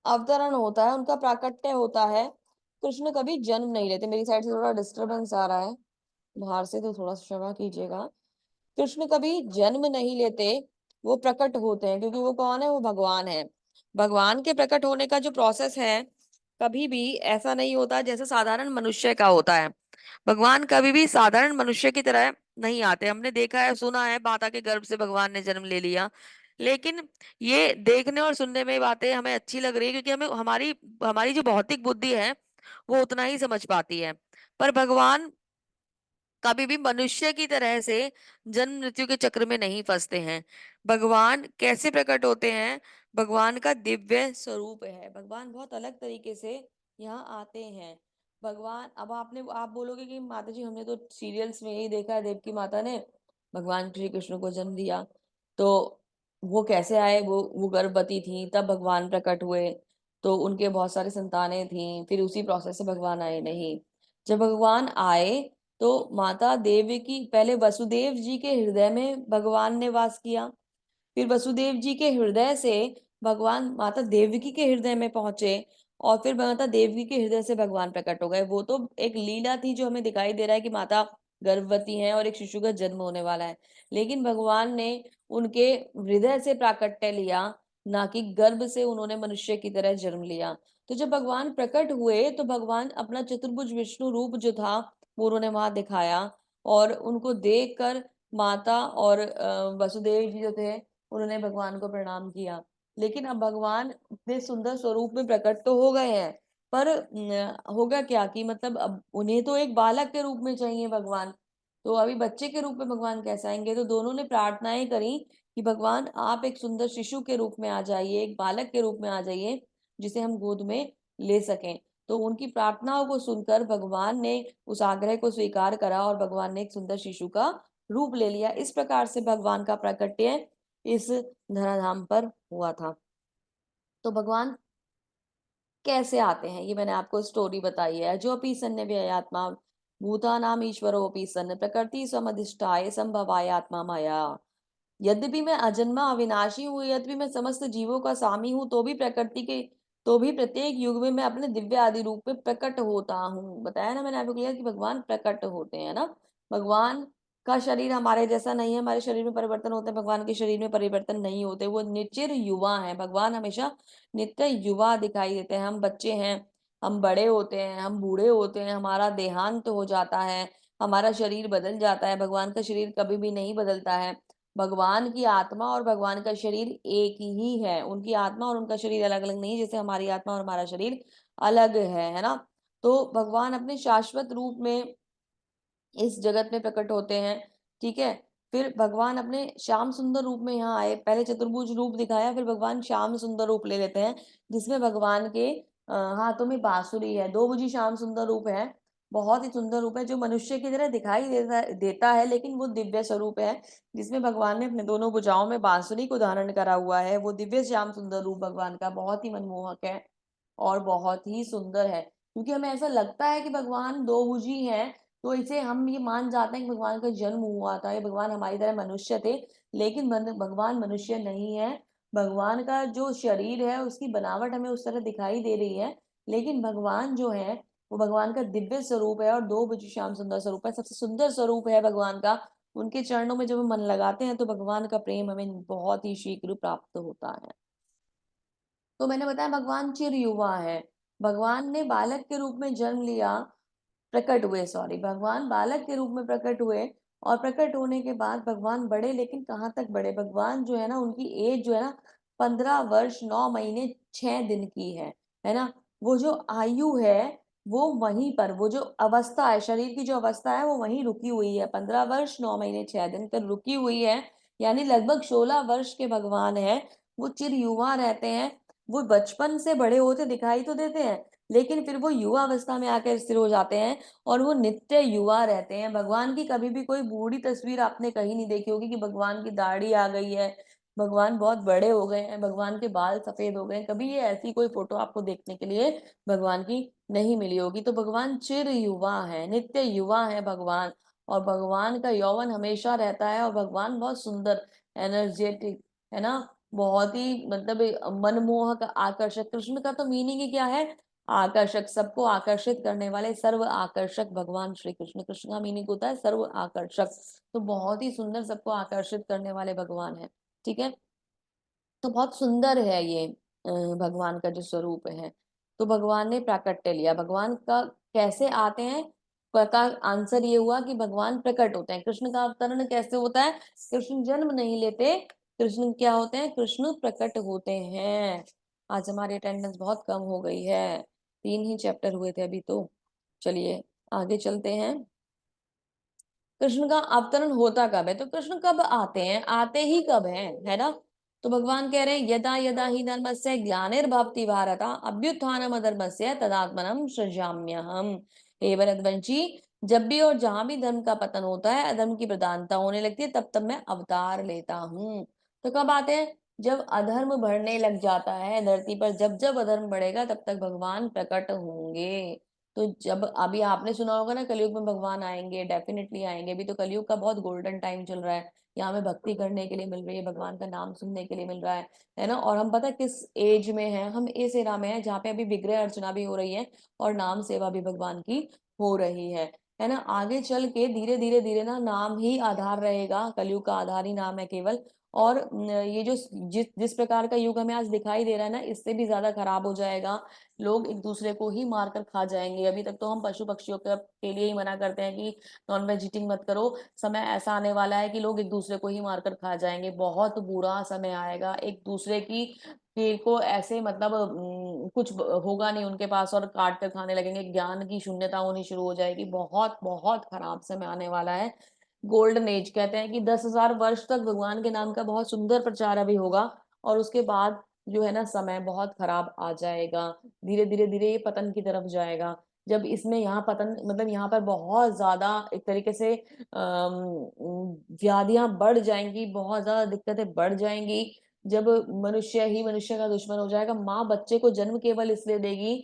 अवतरण होता है, उनका प्राकट्य होता है। कृष्ण कभी जन्म नहीं लेते। मेरी साइड से थोड़ा डिस्टरबेंस आ रहा है बाहर से, तो थोड़ा सा क्षमा कीजिएगा। कृष्ण कभी जन्म नहीं लेते, वो प्रकट होते हैं, क्योंकि वो कौन है, वो भगवान है। भगवान के प्रकट होने का जो प्रोसेस है, कभी भी ऐसा नहीं होता जैसे साधारण मनुष्य का होता है। भगवान कभी भी साधारण मनुष्य की तरह नहीं आते। हमने देखा है, सुना है, माता के गर्भ से भगवान ने जन्म ले लिया, लेकिन ये देखने और सुनने में बातें हमें अच्छी लग रही है, क्योंकि हमें हमारी हमारी जो भौतिक बुद्धि है वो उतना ही समझ पाती है। पर भगवान कभी भी मनुष्य की तरह से जन्म मृत्यु के चक्र में नहीं फंसते हैं। भगवान कैसे प्रकट होते हैं, भगवान का दिव्य स्वरूप है, भगवान बहुत अलग तरीके से यहाँ आते हैं। भगवान, अब आप बोलोगे कि माता जी हमने तो सीरियल्स में यही देखा है, देवकी माता ने भगवान श्री कृष्ण को जन्म दिया, तो वो कैसे आए, वो गर्भवती थी तब भगवान प्रकट हुए, तो उनके बहुत सारी संतानें थी, फिर उसी प्रोसेस से भगवान आए, नहीं। जब भगवान आए तो माता देवकी, पहले वसुदेव जी के हृदय में भगवान ने वास किया, फिर वसुदेव जी के हृदय से भगवान माता देवकी के हृदय में पहुंचे, और फिर माता देवकी के हृदय से भगवान प्रकट हो गए। वो तो एक लीला थी जो हमें दिखाई दे रहा है कि माता गर्भवती हैं और एक शिशु का जन्म होने वाला है, लेकिन भगवान ने उनके हृदय से प्राकट्य लिया, ना कि गर्भ से उन्होंने मनुष्य की तरह जन्म लिया। तो जब भगवान प्रकट हुए तो भगवान अपना चतुर्भुज विष्णु रूप जो था वो उन्होंने वहां दिखाया, और उनको देखकर माता और वसुदेव जी जो थे उन्होंने भगवान को प्रणाम किया। लेकिन अब भगवान इतने सुंदर स्वरूप में प्रकट तो हो गए हैं, पर होगा क्या कि मतलब अब उन्हें तो एक बालक के रूप में चाहिए भगवान, तो अभी बच्चे के रूप में भगवान कैसे आएंगे? तो दोनों ने प्रार्थनाएं करी कि भगवान आप एक सुंदर शिशु के रूप में आ जाइए, एक बालक के रूप में आ जाइए, जिसे हम गोद में ले सकें। तो उनकी प्रार्थनाओं को सुनकर भगवान ने उस आग्रह को स्वीकार करा और भगवान ने एक सुंदर शिशु का रूप ले लिया। इस प्रकार से भगवान का प्राकट्य इस धराधाम पर हुआ था। तो भगवान कैसे आते हैं, ये मैंने आपको स्टोरी बताई है। जो अपि सन्ने व्ययात्मा भूतानाम ईश्वरोऽपि सन् प्रकृति समधिष्ठाय संभवाय आत्मा माया। यद्यपि मैं अजन्मा अविनाशी हूँ, यद्यपि मैं समस्त जीवों का स्वामी हूँ, तो भी प्रत्येक युग में मैं अपने दिव्य आदि रूप में प्रकट होता हूँ। बताया ना मैंने आपको क्लियर कि भगवान प्रकट होते हैं ना। भगवान का शरीर हमारे जैसा नहीं है, हमारे शरीर में परिवर्तन होते हैं, भगवान के शरीर में परिवर्तन नहीं होते, वो निचिर युवा है। भगवान हमेशा नित्य युवा दिखाई देते हैं। हम बच्चे हैं, हम बड़े होते हैं, हम बूढ़े होते हैं, हमारा देहांत हो जाता है, हमारा शरीर बदल जाता है, भगवान का शरीर कभी भी नहीं बदलता है। भगवान की आत्मा और भगवान का शरीर एक ही है, उनकी आत्मा और उनका शरीर अलग अलग नहीं है, जैसे हमारी आत्मा और हमारा शरीर अलग है ना। तो भगवान अपने शाश्वत रूप में इस जगत में प्रकट होते हैं, ठीक है। फिर भगवान अपने श्याम सुंदर रूप में यहाँ आए, पहले चतुर्भुज रूप दिखाया, फिर भगवान श्याम सुंदर रूप ले लेते हैं, जिसमें भगवान के हाथों में बांसुरी है। दो भुजी श्याम सुंदर रूप है, बहुत ही सुंदर रूप है, जो मनुष्य की तरह दिखाई देता है, लेकिन वो दिव्य स्वरूप है, जिसमें भगवान ने अपने दोनों भुजाओं में बांसुरी को धारण करा हुआ है। वो दिव्य श्याम सुंदर रूप भगवान का बहुत ही मनमोहक है और बहुत ही सुंदर है, क्योंकि हमें ऐसा लगता है कि भगवान दो भुजी हैं, तो इसे हम ये मान जाते हैं कि भगवान का जन्म हुआ था, ये भगवान हमारी तरह मनुष्य थे। लेकिन भगवान मनुष्य नहीं है। भगवान का जो शरीर है उसकी बनावट हमें उस तरह दिखाई दे रही है, लेकिन भगवान जो है वो भगवान का दिव्य स्वरूप है और दो भुजी श्याम सुंदर स्वरूप है, सबसे सुंदर स्वरूप है भगवान का। उनके चरणों में जब हम मन लगाते हैं तो भगवान का प्रेम हमें बहुत ही शीघ्र प्राप्त होता है। तो मैंने बताया भगवान चिर युवा है। भगवान ने बालक के रूप में जन्म लिया, प्रकट हुए, सॉरी, भगवान बालक के रूप में प्रकट हुए, और प्रकट होने के बाद भगवान बढ़े, लेकिन कहाँ तक बढ़े? भगवान जो है ना, उनकी एज जो है ना 15 वर्ष 9 महीने 6 दिन की है ना। वो जो आयु है वो वहीं पर, वो जो अवस्था है, शरीर की जो अवस्था है वो वहीं रुकी हुई है, 15 वर्ष 9 महीने 6 दिन पर रुकी हुई है। यानी लगभग 16 वर्ष के भगवान है। वो चिर युवा रहते हैं। वो बचपन से बड़े होते दिखाई तो देते हैं, लेकिन फिर वो युवा अवस्था में आकर स्थिर हो जाते हैं और वो नित्य युवा रहते हैं। भगवान की कभी भी कोई बूढ़ी तस्वीर आपने कहीं नहीं देखी होगी कि भगवान की दाढ़ी आ गई है, भगवान बहुत बड़े हो गए हैं, भगवान के बाल सफेद हो गए हैं, कभी ये ऐसी कोई फोटो आपको देखने के लिए भगवान की नहीं मिली होगी। तो भगवान चिर युवा है, नित्य युवा है भगवान, और भगवान का यौवन हमेशा रहता है, और भगवान बहुत सुंदर, एनर्जेटिक, है ना, बहुत ही मतलब मनमोहक, आकर्षक। कृष्ण का तो मीनिंग ही क्या है? आकर्षक, सबको आकर्षित करने वाले, सर्व आकर्षक भगवान श्री कृष्ण। कृष्ण का मीनिंग होता है सर्व आकर्षक, तो बहुत ही सुंदर, सबको आकर्षित करने वाले भगवान है, ठीक है। तो बहुत सुंदर है ये भगवान का जो स्वरूप है। तो भगवान ने प्राकट्य लिया। भगवान का कैसे आते हैं का आंसर ये हुआ कि भगवान प्रकट होते हैं। कृष्ण का अवतरण कैसे होता है? कृष्ण जन्म नहीं लेते, कृष्ण क्या होते हैं? कृष्ण प्रकट होते हैं। आज हमारी अटेंडेंस बहुत कम हो गई है, 3 ही चैप्टर हुए थे अभी तो। चलिए आगे चलते हैं। कृष्ण का अवतरण होता कब है? तो कृष्ण कब आते हैं, आते ही कब है ना। तो भगवान कह रहे हैं यदा यदा ही धर्मस्य ग्लानिर्भवति भारत अभ्युत्थानम अधर्मस्य तदात्मनम सृजाम्यहम। हे भरतवंशी, जब भी और जहां भी धर्म का पतन होता है, अधर्म की प्रधानता होने लगती है, तब तब मैं अवतार लेता हूँ। तो कब आते हैं? जब अधर्म बढ़ने लग जाता है धरती पर, जब जब अधर्म बढ़ेगा तब तक भगवान प्रकट होंगे। तो जब अभी आपने सुना होगा ना कलयुग में भगवान आएंगे, डेफिनेटली आएंगे। अभी तो कलयुग का बहुत गोल्डन टाइम चल रहा है, यहाँ हमें भक्ति करने के लिए मिल रही है, भगवान का नाम सुनने के लिए मिल रहा है ना। और हम पता है किस एज में है? हम इस एरा में है जहाँ पे अभी विग्रह अर्चना भी हो रही है और नाम सेवा भी भगवान की हो रही है ना। आगे चल के धीरे धीरे धीरे ना नाम ही आधार रहेगा, कलयुग का आधार ही नाम है केवल, और ये जो जिस प्रकार का युग हमें आज दिखाई दे रहा है ना, इससे भी ज्यादा खराब हो जाएगा। लोग एक दूसरे को ही मारकर खा जाएंगे। अभी तक तो हम पशु पक्षियों के लिए ही मना करते हैं कि नॉन वेज ईटिंग मत करो, समय ऐसा आने वाला है कि लोग एक दूसरे को ही मारकर खा जाएंगे। बहुत बुरा समय आएगा, एक दूसरे की पेड़ को ऐसे मतलब कुछ होगा नहीं उनके पास और काट कर खाने लगेंगे। ज्ञान की शून्यता होनी शुरू हो जाएगी। बहुत बहुत खराब समय आने वाला है। गोल्डन एज कहते हैं कि 10,000 वर्ष तक भगवान के नाम का बहुत सुंदर प्रचार अभी होगा, और उसके बाद जो है ना समय बहुत खराब आ जाएगा। धीरे धीरे धीरे ये पतन की तरफ जाएगा। जब इसमें यहाँ पतन मतलब यहाँ पर बहुत ज्यादा एक तरीके से व्याधियां बढ़ जाएंगी, बहुत ज्यादा दिक्कतें बढ़ जाएंगी। जब मनुष्य ही मनुष्य का दुश्मन हो जाएगा। माँ बच्चे को जन्म केवल इसलिए देगी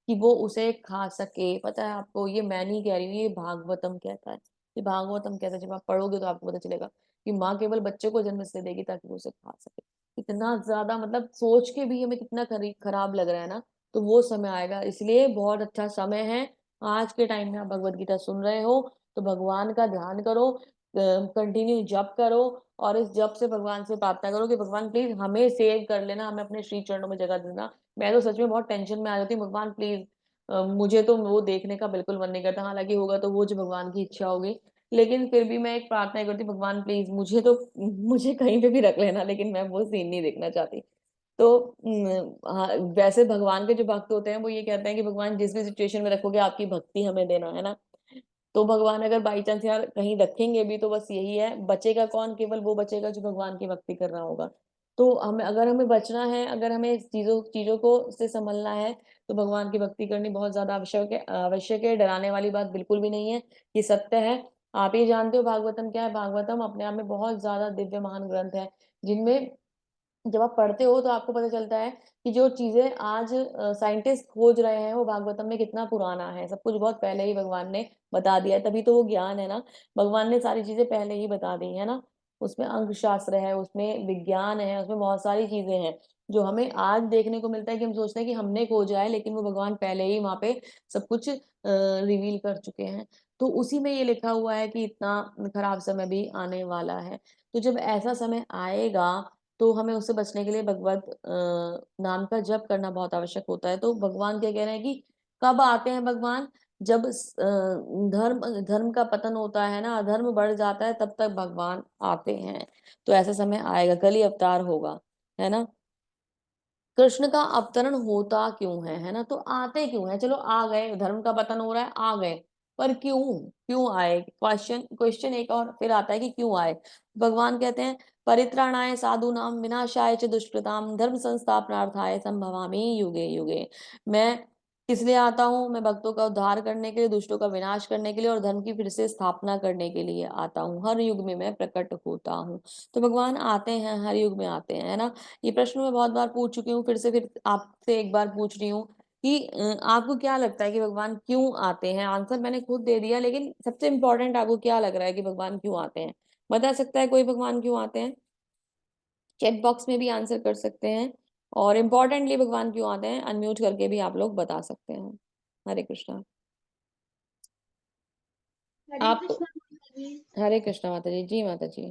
कि वो उसे खा सके। पता है आपको, ये मैं नहीं कह रही हूँ, ये भागवतम कहता है। ये भागवतम कहता है, जब आप पढ़ोगे तो आपको पता चलेगा कि माँ केवल बच्चे को जन्म इसलिए देगी ताकि वो उसे खा सके। इतना ज्यादा मतलब सोच के भी हमें कितना खराब लग रहा है ना। तो वो समय आएगा, इसलिए बहुत अच्छा समय है। आज के टाइम में आप भगवत गीता सुन रहे हो तो भगवान का ध्यान करो, कंटिन्यू जप करो, और इस जप से भगवान से प्रार्थना करो कि भगवान प्लीज हमें सेव कर लेना, हमें अपने श्री चरणों में जगह देना। मैं तो सच में बहुत टेंशन में आ जाती हूँ, भगवान प्लीज। मुझे तो वो देखने का बिल्कुल मन नहीं करता, हालांकि होगा तो वो जो भगवान की इच्छा होगी। लेकिन फिर भी मैं एक प्रार्थना करती हूँ, भगवान प्लीज मुझे कहीं पे भी रख लेना, लेकिन मैं वो सीन नहीं देखना चाहती। तो हाँ, वैसे भगवान के जो भक्त होते हैं वो ये कहते हैं कि भगवान जिस भी सिचुएशन में रखोगे आपकी भक्ति हमें देना है ना। तो भगवान अगर बाई चांस यार कहीं रखेंगे भी तो बस यही है, बचेगा कौन? केवल वो बचेगा जो भगवान की भक्ति कर रहा होगा। तो हमें अगर हमें बचना है, अगर हमें चीजों चीजों को से संभलना है, तो भगवान की भक्ति करनी बहुत ज्यादा आवश्यक है। डराने वाली बात बिल्कुल भी नहीं है, ये सत्य है। आप ये जानते हो भागवतम क्या है? भागवतम अपने आप में बहुत ज्यादा दिव्य महान ग्रंथ है, जिनमें जब आप पढ़ते हो तो आपको पता चलता है कि जो चीजें आज साइंटिस्ट खोज रहे हैं वो भागवतम में कितना पुराना है। सब कुछ बहुत पहले ही भगवान ने बता दिया है, तभी तो वो ज्ञान है ना। भगवान ने सारी चीजें पहले ही बता दी है ना। उसमें अंक शास्त्र है, उसमें विज्ञान है, उसमें बहुत सारी चीजें हैं जो हमें आज देखने को मिलता है कि हम सोचते हैं कि हमने खोजा है, लेकिन वो भगवान पहले ही वहां पे सब कुछ रिवील कर चुके हैं। तो उसी में ये लिखा हुआ है कि इतना खराब समय भी आने वाला है। तो जब ऐसा समय आएगा तो हमें उससे बचने के लिए भगवत नाम का जप करना बहुत आवश्यक होता है। तो भगवान क्या कह रहे हैं कि कब आते हैं भगवान? जब धर्म धर्म का पतन होता है ना, अधर्म बढ़ जाता है, तब तक भगवान आते हैं। तो ऐसा समय आएगा, कली अवतार होगा, है ना। कृष्ण का अवतरण होता क्यों है ना? तो आते क्यों है? चलो आ गए, धर्म का पतन हो रहा है, आ गए, पर क्यों? क्यों आए? क्वेश्चन क्वेश्चन एक और फिर आता है कि क्यों आए। भगवान कहते हैं परित्राणाय साधूनाम विनाशाय च दुष्कृताम धर्म संस्थापनार्थाय संभवामि युगे युगे। मैं किस लिए आता हूँ? मैं भक्तों का उद्धार करने के लिए, दुष्टों का विनाश करने के लिए और धर्म की फिर से स्थापना करने के लिए आता हूँ। हर युग में मैं प्रकट होता हूँ। तो भगवान आते हैं, हर युग में आते हैं, है ना। ये प्रश्न मैं बहुत बार पूछ चुकी हूँ, फिर आपसे एक बार पूछ रही हूँ कि आपको क्या लगता है कि भगवान क्यों आते हैं? आंसर मैंने खुद दे दिया, लेकिन सबसे इम्पोर्टेंट आपको क्या लग रहा है कि भगवान क्यों आते हैं? बता सकता है कोई भगवान क्यों आते हैं? चैट बॉक्स में भी आंसर कर सकते हैं। और इम्पोर्टेंटली भगवान क्यों आते हैं अनम्यूट करके भी आप लोग बता सकते हैं। हरे कृष्णा। हरे आप कृष्णा माता जी। हरे कृष्णा माता जी। जी माता जी।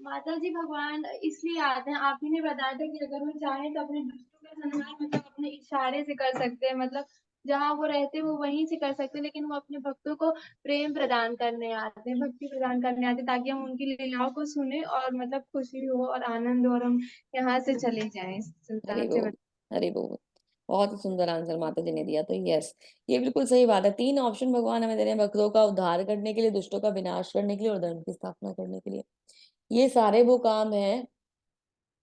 माता जी भगवान इसलिए आते हैं, आप ही ने बताया था कि अगर वो चाहें तो अपने दुष्टों का संहार मतलब अपने इशारे से कर सकते हैं, मतलब जहाँ वो रहते हैं वो वहीं से कर सकते हैं, लेकिन वो अपने भक्तों को प्रेम प्रदान करने आते हैं, भक्ति प्रदान करने आते हैं, ताकि हम उनकी लीलाओं को सुने और मतलब खुशी हो और आनंद हो और हम यहाँ से चले जाएं इस हरे संसार से। बोल। हरे बोल। बहुत ही सुंदर आंसर माता जी ने दिया। तो यस, ये बिल्कुल सही बात है। तीन ऑप्शन भगवान हमें दे रहे हैं, भक्तों का उद्धार करने के लिए, दुष्टों का विनाश करने के लिए और धर्म की स्थापना करने के लिए। ये सारे वो काम है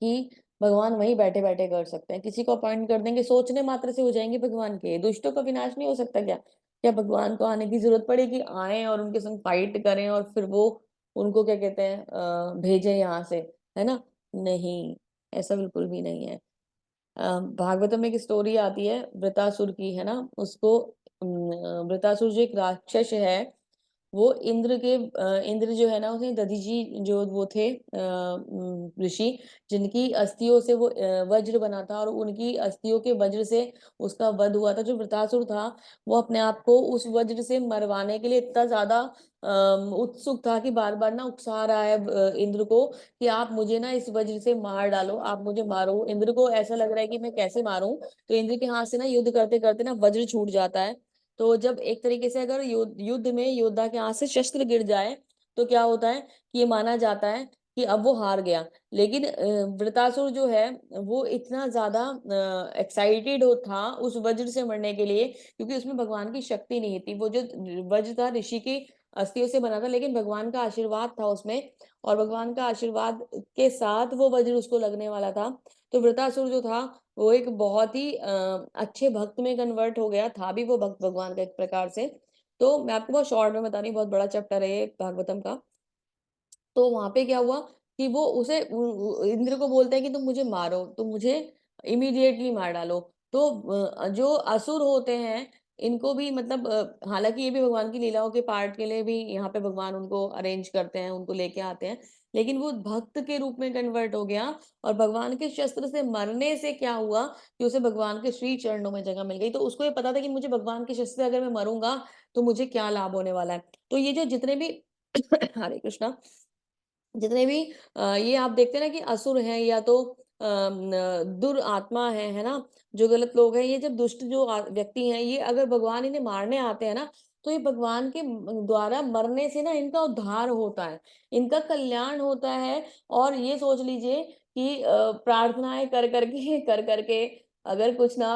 कि भगवान वहीं बैठे बैठे कर सकते हैं। किसी को अपॉइंट कर देंगे, सोचने मात्र से हो जाएंगे भगवान के। दुष्टों का विनाश नहीं हो सकता क्या? क्या भगवान को आने की जरूरत पड़ेगी? आए और उनके संग फाइट करें और फिर वो उनको क्या कहते हैं भेजे यहाँ से, है ना। नहीं, ऐसा बिल्कुल भी नहीं है। भागवतम में एक स्टोरी आती है वृतासुर की, है ना। उसको वृतासुर जो एक राक्षस है, वो इंद्र जो है ना, उसने दधीची जो वो थे ऋषि, जिनकी अस्थियों से वो वज्र बना था, और उनकी अस्थियों के वज्र से उसका वध हुआ था। जो वृतासुर था, वो अपने आप को उस वज्र से मरवाने के लिए इतना ज्यादा उत्सुक था कि बार बार ना उकसा रहा है इंद्र को कि आप मुझे ना इस वज्र से मार डालो, आप मुझे मारो। इंद्र को ऐसा लग रहा है कि मैं कैसे मारूं। तो इंद्र के हाथ से ना युद्ध करते करते ना वज्र छूट जाता है। तो जब एक तरीके से अगर युद्ध में योद्धा के हाथ से शस्त्र गिर जाए, तो क्या होता है कि ये माना जाता है कि अब वो हार गया। लेकिन वृतासुर जो है, वो इतना ज्यादा एक्साइटेड हो था उस वज्र से मरने के लिए, क्योंकि उसमें भगवान की शक्ति नहीं थी। वो जो वज्र था ऋषि की अस्थियों से बना था, लेकिन भगवान का आशीर्वाद था उसमें, और भगवान का आशीर्वाद के साथ वो वज्र उसको लगने वाला था। तो वृतासुर जो था, वो एक बहुत ही अच्छे भक्त में कन्वर्ट हो गया था, भी वो भक्त भगवान का एक प्रकार से। तो मैं आपको बहुत शॉर्ट में बता रही हूँ, बहुत बड़ा चैप्टर है ये भागवतम का। तो वहां पे क्या हुआ कि वो उसे इंद्र को बोलते हैं कि तुम मुझे मारो, तुम मुझे इमीडिएटली मार डालो। तो जो असुर होते हैं, इनको भी मतलब हालांकि ये भी भगवान की लीलाओं के पार्ट के लिए भी यहाँ पे भगवान उनको अरेंज करते हैं, उनको लेके आते हैं, लेकिन वो भक्त के रूप में कन्वर्ट हो गया। और भगवान के शस्त्र से मरने से क्या हुआ कि उसे भगवान के श्री चरणों में जगह मिल गई। तो उसको ये पता था कि मुझे भगवान के शस्त्र से अगर मैं मरूंगा तो मुझे क्या लाभ होने वाला है। तो ये जो जितने भी हरे कृष्णा, जितने भी ये आप देखते हैं ना कि असुर हैं या तो दुरात्मा है ना, जो गलत लोग हैं, ये जब दुष्ट जो व्यक्ति हैं, ये अगर भगवान इन्हें मारने आते हैं ना, तो ये भगवान के द्वारा मरने से ना इनका उद्धार होता है, इनका कल्याण होता है। और ये सोच लीजिए कि प्रार्थनाएं कर करके कर करके अगर कुछ ना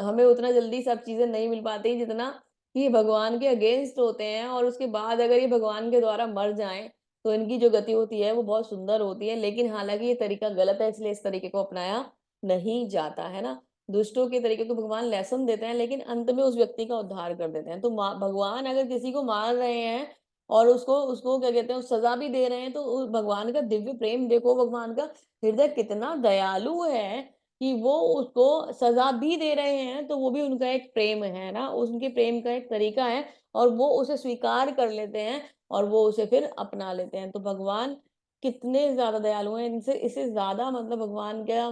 हमें उतना जल्दी सब चीजें नहीं मिल पाती जितना कि भगवान के अगेंस्ट होते हैं, और उसके बाद अगर ये भगवान के द्वारा मर जाएं, तो इनकी जो गति होती है वो बहुत सुंदर होती है। लेकिन हालांकि ये तरीका गलत है, इसलिए इस तरीके को अपनाया नहीं जाता है ना। दुष्टों के तरीके को भगवान लेसन देते हैं, लेकिन अंत में उस व्यक्ति का उद्धार कर देते हैं। तो भगवान अगर किसी को मार रहे हैं और उसको उसको क्या कहते हैं, सजा भी दे रहे हैं, तो भगवान का दिव्य प्रेम देखो, भगवान का हृदय कितना दयालु है कि वो उसको सजा भी दे रहे हैं, तो वो भी उनका एक प्रेम है ना, उनके प्रेम का एक तरीका है, और वो उसे स्वीकार कर लेते हैं और वो उसे फिर अपना लेते हैं। तो भगवान कितने ज्यादा दयालु हैं, इनसे इससे ज्यादा मतलब भगवान का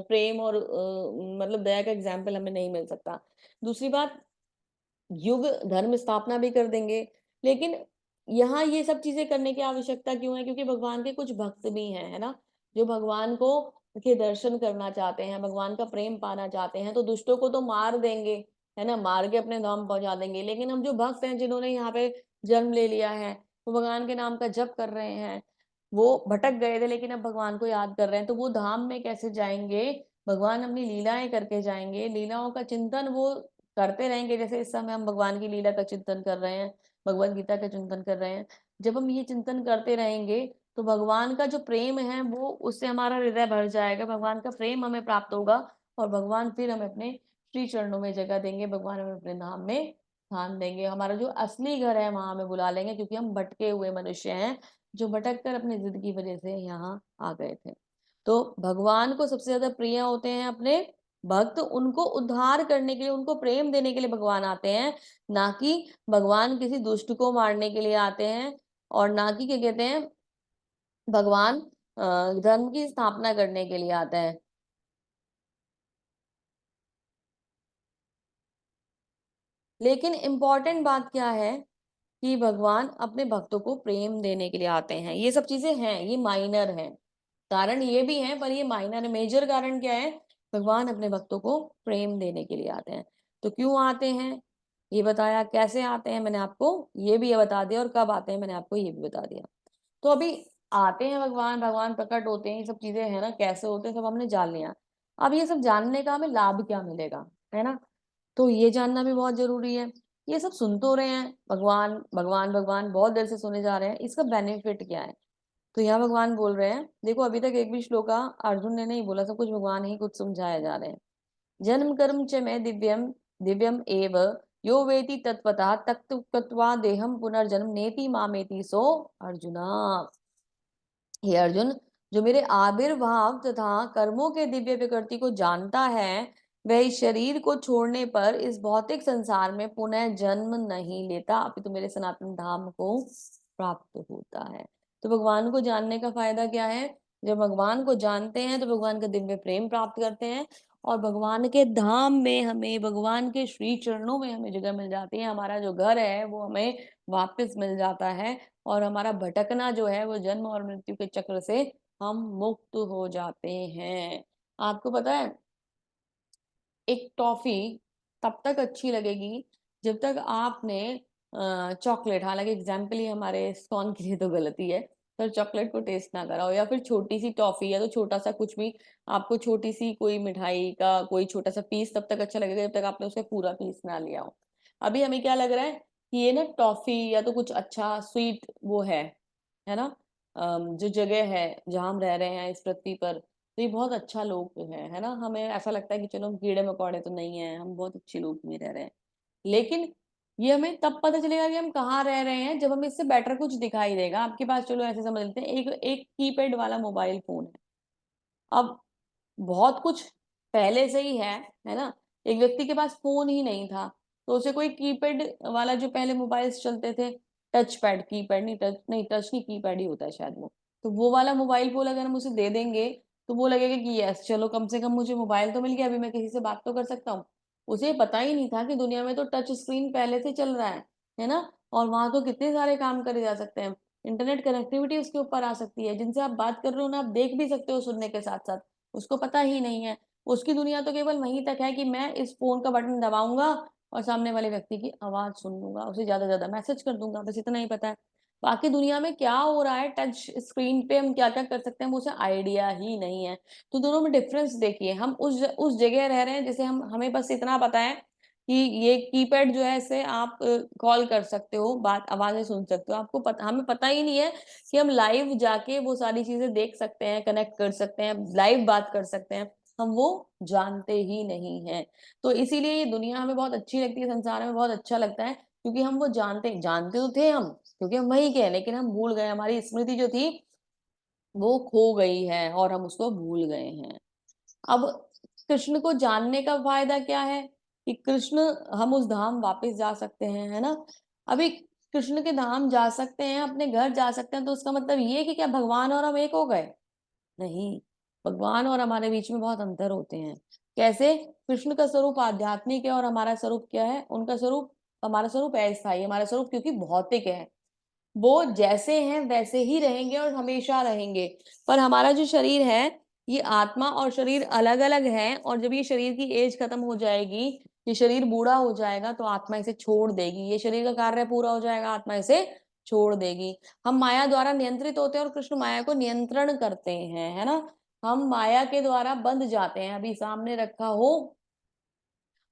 प्रेम और मतलब दया का एग्जाम्पल हमें नहीं मिल सकता। दूसरी बात, युग धर्म स्थापना भी कर देंगे, लेकिन यहाँ ये सब चीजें करने की आवश्यकता क्यों है? क्योंकि भगवान के कुछ भक्त भी हैं, है ना, जो भगवान को के दर्शन करना चाहते हैं, भगवान का प्रेम पाना चाहते हैं। तो दुष्टों को तो मार देंगे, है ना, मार के अपने धाम पहुंचा देंगे, लेकिन हम जो भक्त हैं, जिन्होंने यहाँ पे जन्म ले लिया है, वो भगवान के नाम का जप कर रहे हैं, वो भटक गए थे लेकिन अब भगवान को याद कर रहे हैं, तो वो धाम में कैसे जाएंगे? भगवान अपनी लीलाएं करके जाएंगे, लीलाओं का चिंतन वो करते रहेंगे। जैसे इस समय हम भगवान की लीला का चिंतन कर रहे हैं, भगवत गीता का चिंतन कर रहे हैं। जब हम ये चिंतन करते रहेंगे, तो भगवान का जो प्रेम है वो उससे हमारा हृदय भर जाएगा, भगवान का प्रेम हमें प्राप्त होगा, और भगवान फिर हमें अपने श्री चरणों में जगह देंगे, भगवान हमें अपने धाम में स्थान देंगे, हमारा जो असली घर है वहां हमें बुला लेंगे, क्योंकि हम भटके हुए मनुष्य हैं, जो भटक कर अपनी जिद की वजह से यहाँ आ गए थे। तो भगवान को सबसे ज्यादा प्रिय होते हैं अपने भक्त, उनको उद्धार करने के लिए, उनको प्रेम देने के लिए भगवान आते हैं, ना कि भगवान किसी दुष्ट को मारने के लिए आते हैं, और ना कि क्या कहते हैं, भगवान धर्म की स्थापना करने के लिए आता है। लेकिन इम्पोर्टेंट बात क्या है कि भगवान अपने भक्तों को प्रेम देने के लिए आते हैं। ये सब चीजें हैं, ये माइनर हैं, कारण ये भी है, पर ये माइनर है। मेजर कारण क्या है? भगवान अपने भक्तों को प्रेम देने के लिए आते हैं। तो क्यों आते हैं ये बताया, कैसे आते हैं मैंने आपको ये भी ये बता दिया, और कब आते हैं मैंने आपको ये भी बता दिया। तो अभी आते हैं भगवान, भगवान प्रकट होते हैं, ये सब चीजें है ना, कैसे होते हैं सब हमने जान लिया। अब ये सब जानने का हमें लाभ क्या मिलेगा, है ना, तो ये जानना भी बहुत जरूरी है। ये सब सुन तो रहे हैं, भगवान भगवान भगवान बहुत देर से सुने जा रहे हैं, इसका बेनिफिट क्या है? तो यहाँ भगवान बोल रहे हैं, देखो अभी तक एक भी श्लोका अर्जुन ने नहीं बोला, सब कुछ भगवान ही कुछ समझाया जा रहे हैं। जन्म कर्म च मैं दिव्यम दिव्यम एव, यो वेति तत्वतः तत्त्वा देहम पुनर्जन्म नेति मामेति सो अर्जुना। हे अर्जुन, जो मेरे आविर्भाव तथा कर्मों के दिव्य विकृति को जानता है, वह इस शरीर को छोड़ने पर इस भौतिक संसार में पुनः जन्म नहीं लेता, अपितु मेरे सनातन धाम को प्राप्त होता है। तो भगवान को जानने का फायदा क्या है? जब भगवान को जानते हैं तो भगवान का दिव्य प्रेम प्राप्त करते हैं, और भगवान के धाम में हमें, भगवान के श्री चरणों में हमें जगह मिल जाती है। हमारा जो घर है वो हमें वापस मिल जाता है, और हमारा भटकना जो है वो जन्म और मृत्यु के चक्र से हम मुक्त हो जाते हैं। आपको पता है, एक टॉफी तब तक अच्छी लगेगी जब तक आपने चॉकलेट, हालांकि एग्जाम्पल ही हमारे स्कॉन के लिए तो गलती है, पर चॉकलेट को टेस्ट ना कराओ, या फिर छोटी सी टॉफी या तो छोटा सा कुछ भी, आपको छोटी सी कोई मिठाई का कोई छोटा सा पीस तब तक अच्छा लगेगा जब तक आपने उसका पूरा पीस ना लिया हो। अभी हमें क्या लग रहा है कि ये ना टॉफी या तो कुछ अच्छा स्वीट वो है ना, जो जगह है जहाँ हम रह रहे हैं इस पृथ्वी पर, तो ये बहुत अच्छा लोग है ना, हमें ऐसा लगता है कि चलो हम कीड़े मकोड़े तो नहीं है, हम बहुत अच्छे लोग में रह रहे हैं। लेकिन ये हमें तब पता चलेगा कि हम कहाँ रह रहे हैं जब हमें इससे बेटर कुछ दिखाई देगा। आपके पास, चलो ऐसे समझ लेते हैं, एक एक कीपैड वाला मोबाइल फोन है। अब बहुत कुछ पहले से ही है ना। एक व्यक्ति के पास फोन ही नहीं था, तो उसे कोई कीपैड वाला, जो पहले मोबाइल्स चलते थे, टच पैड, कीपैड नहीं, टच नहीं, टच नहीं, कीपैड ही होता है शायद वो, तो वो वाला मोबाइल फोन अगर हम उसे दे देंगे तो वो लगेगा कि यस चलो कम से कम मुझे मोबाइल तो मिल गया, अभी मैं किसी से बात तो कर सकता हूँ। उसे पता ही नहीं था कि दुनिया में तो टच स्क्रीन पहले से चल रहा है ना, और वहां तो कितने सारे काम करे जा सकते हैं। इंटरनेट कनेक्टिविटी उसके ऊपर आ सकती है, जिनसे आप बात कर रहे हो ना, आप देख भी सकते हो सुनने के साथ साथ, उसको पता ही नहीं है। उसकी दुनिया तो केवल वहीं तक है कि मैं इस फोन का बटन दबाऊंगा और सामने वाले व्यक्ति की आवाज सुन लूंगा, उसे ज्यादा ज्यादा मैसेज कर दूंगा, बस इतना ही पता है। बाकी दुनिया में क्या हो रहा है, टच स्क्रीन पे हम क्या क्या कर सकते हैं, उसे आइडिया ही नहीं है। तो दोनों में डिफरेंस देखिए, हम उस जगह रह रहे हैं जैसे हम, हमें बस इतना पता है कि ये कीपैड जो है इससे आप कॉल कर सकते हो, बात आवाजें सुन सकते हो, आपको पता, हमें पता ही नहीं है कि हम लाइव जाके वो सारी चीजें देख सकते हैं, कनेक्ट कर सकते हैं, लाइव बात कर सकते हैं, हम वो जानते ही नहीं है। तो इसीलिए ये दुनिया हमें बहुत अच्छी लगती है, संसार में बहुत अच्छा लगता है, क्योंकि हम वो जानते जानते तो थे हम, क्योंकि हम वही के हैं, लेकिन हम भूल गए, हमारी स्मृति जो थी वो खो गई है और हम उसको भूल गए हैं। अब कृष्ण को जानने का फायदा क्या है कि कृष्ण, हम उस धाम वापस जा सकते हैं, है ना। अभी कृष्ण के धाम जा सकते हैं, अपने घर जा सकते हैं, तो उसका मतलब ये कि क्या भगवान और हम एक हो गए? नहीं, भगवान और हमारे बीच में बहुत अंतर होते हैं। कैसे? कृष्ण का स्वरूप आध्यात्मिक है और हमारा स्वरूप क्या है, उनका स्वरूप, हमारा स्वरूप अस्थायी, हमारा स्वरूप क्योंकि भौतिक है, वो जैसे हैं वैसे ही रहेंगे और हमेशा रहेंगे। पर हमारा जो शरीर है, ये आत्मा और शरीर अलग अलग है, और जब ये शरीर की एज खत्म हो जाएगी, ये शरीर बूढ़ा हो जाएगा, तो आत्मा इसे छोड़ देगी, ये शरीर का कार्य पूरा हो जाएगा, आत्मा इसे छोड़ देगी। हम माया द्वारा नियंत्रित होते हैं और कृष्ण माया को नियंत्रण करते हैं, है ना। हम माया के द्वारा बंध जाते हैं। अभी सामने रखा हो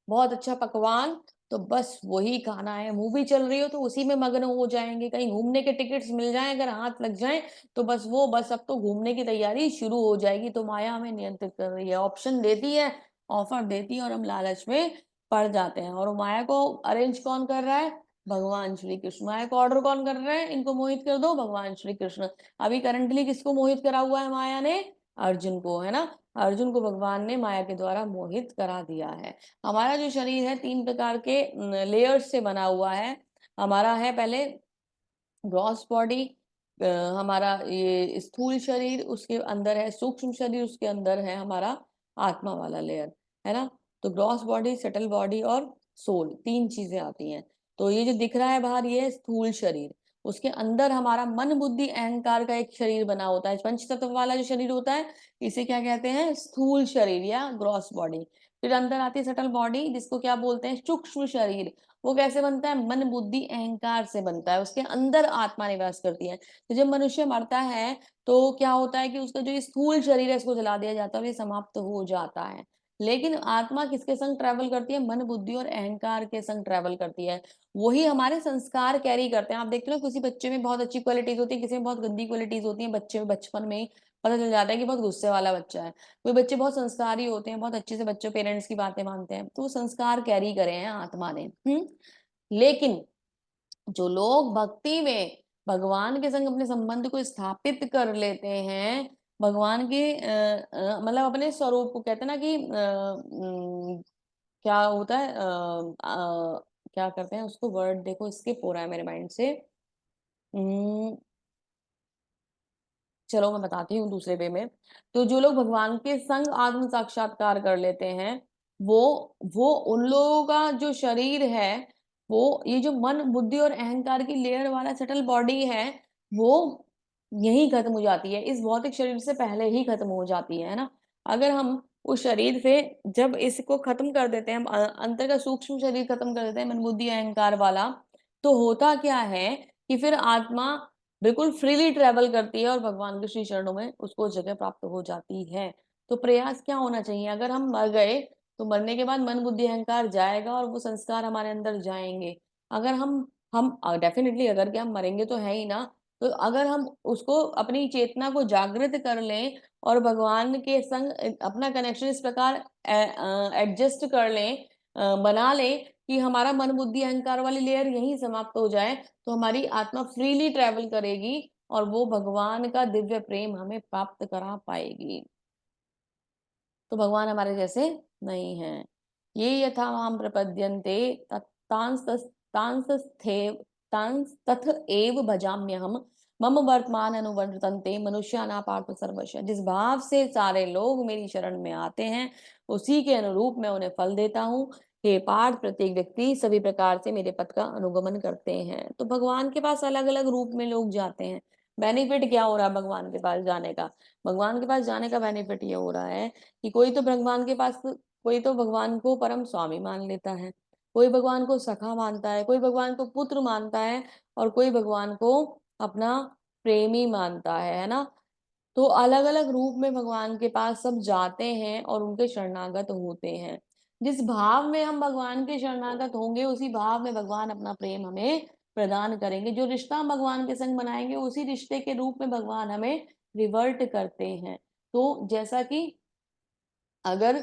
बहुत अच्छा पकवान, तो बस वही खाना है, मूवी चल रही हो तो उसी में मग्न हो जाएंगे, कहीं घूमने के टिकट्स मिल जाएं अगर हाथ लग जाएं, तो बस वो, बस अब तो घूमने की तैयारी शुरू हो जाएगी। तो माया हमें नियंत्रित कर रही है, ऑप्शन देती है, ऑफर देती है, और हम लालच में पड़ जाते हैं। और माया को अरेंज कौन कर रहा है? भगवान श्री कृष्ण। माया को ऑर्डर कौन कर रहे हैं? इनको मोहित कर दो, भगवान श्री कृष्ण। अभी करंटली किसको मोहित करा हुआ है माया ने? अर्जुन को, है ना। अर्जुन को भगवान ने माया के द्वारा मोहित करा दिया है। हमारा जो शरीर है 3 प्रकार के लेयर्स से बना हुआ है। हमारा है पहले ग्रॉस बॉडी, हमारा ये स्थूल शरीर, उसके अंदर है सूक्ष्म शरीर, उसके अंदर है हमारा आत्मा वाला लेयर, है ना। तो ग्रॉस बॉडी, सटल बॉडी और सोल, 3 चीजें आती हैं। तो ये जो दिख रहा है बाहर, ये है स्थूल शरीर। उसके अंदर हमारा मन बुद्धि अहंकार का एक शरीर बना होता है, पंच तत्व वाला जो शरीर होता है, इसे क्या कहते हैं? स्थूल शरीर या ग्रॉस बॉडी। फिर अंदर आती है सटल बॉडी, जिसको क्या बोलते हैं? सूक्ष्म शरीर। वो कैसे बनता है? मन बुद्धि अहंकार से बनता है, उसके अंदर आत्मा निवास करती है। तो जब मनुष्य मरता है तो क्या होता है कि उसका जो स्थूल शरीर है इसको जला दिया जाता है और ये समाप्त हो जाता है। लेकिन आत्मा किसके संग ट्रेवल करती है? मन बुद्धि और अहंकार के संग ट्रेवल करती है। वही हमारे संस्कार कैरी करते हैं। आप देखते हो किसी बच्चे में बहुत अच्छी क्वालिटीज होती है, किसी में बहुत गंदी क्वालिटीज होती है, बच्चे में बचपन में ही पता चल जाता है कि बहुत गुस्से वाला बच्चा है। कोई बच्चे बहुत संस्कारी होते हैं, बहुत अच्छे से बच्चों पेरेंट्स की बातें मानते हैं, तो वो संस्कार कैरी करे हैं आत्मा ने। लेकिन जो लोग भक्ति में भगवान के संग अपने संबंध को स्थापित कर लेते हैं, भगवान के मतलब अपने स्वरूप को कहते हैं ना कि क्या होता है क्या करते हैं उसको, वर्ड देखो स्किप हो रहा है मेरे माइंड से। अम, चलो मैं बताती हूँ दूसरे वे में। तो जो लोग भगवान के संग आत्म साक्षात्कार कर लेते हैं, वो वो उन लोगों का जो शरीर है, वो ये जो मन बुद्धि और अहंकार की लेयर वाला सटल बॉडी है, वो यही खत्म हो जाती है, इस भौतिक शरीर से पहले ही खत्म हो जाती है ना। अगर हम उस शरीर से जब इसको खत्म कर देते हैं, हम अंतर का सूक्ष्म शरीर खत्म कर देते हैं, मन बुद्धि अहंकार वाला, तो होता क्या है कि फिर आत्मा बिल्कुल फ्रीली ट्रैवल करती है और भगवान के श्री चरणों में उसको जगह प्राप्त हो जाती है। तो प्रयास क्या होना चाहिए, अगर हम मर गए तो मरने के बाद मन बुद्धि अहंकार जाएगा और वो संस्कार हमारे अंदर जाएंगे। अगर हम डेफिनेटली अगर के हम मरेंगे तो है ही ना। तो अगर हम उसको अपनी चेतना को जागृत कर लें और भगवान के संग अपना कनेक्शन इस प्रकार एडजस्ट कर लें, बना लें कि हमारा मन बुद्धि अहंकार वाली लेयर यहीं समाप्त हो जाए, तो हमारी आत्मा फ्रीली ट्रैवल करेगी और वो भगवान का दिव्य प्रेम हमें प्राप्त करा पाएगी। तो भगवान हमारे जैसे नहीं हैं। ये यथा माम प्रपद्यन्ते तथ एव भजाम्यहम मम वर्तमान अनुवर्तन्ते मनुष्याना पार्थ सर्वश। जिस भाव से सारे लोग मेरी शरण में आते हैं, उसी के अनुरूप मैं उन्हें फल देता हूँ। हे पार्थ, प्रत्येक व्यक्ति सभी प्रकार से मेरे पथ का अनुगमन करते हैं। तो भगवान के पास अलग अलग रूप में लोग जाते हैं। बेनिफिट क्या हो रहा है भगवान के पास जाने का? भगवान के पास जाने का बेनिफिट ये हो रहा है कि कोई तो भगवान को परम स्वामी मान लेता है, कोई भगवान को सखा मानता है, कोई भगवान को पुत्र मानता है, और कोई भगवान को अपना प्रेमी मानता है ना। तो अलग अलग रूप में भगवान के पास सब जाते हैं और उनके शरणागत होते हैं। जिस भाव में हम भगवान के शरणागत होंगे, उसी भाव में भगवान अपना प्रेम हमें प्रदान करेंगे। जो रिश्ता हम भगवान के संग बनाएंगे, उसी रिश्ते के रूप में भगवान हमें रिवर्ट करते हैं। तो जैसा कि अगर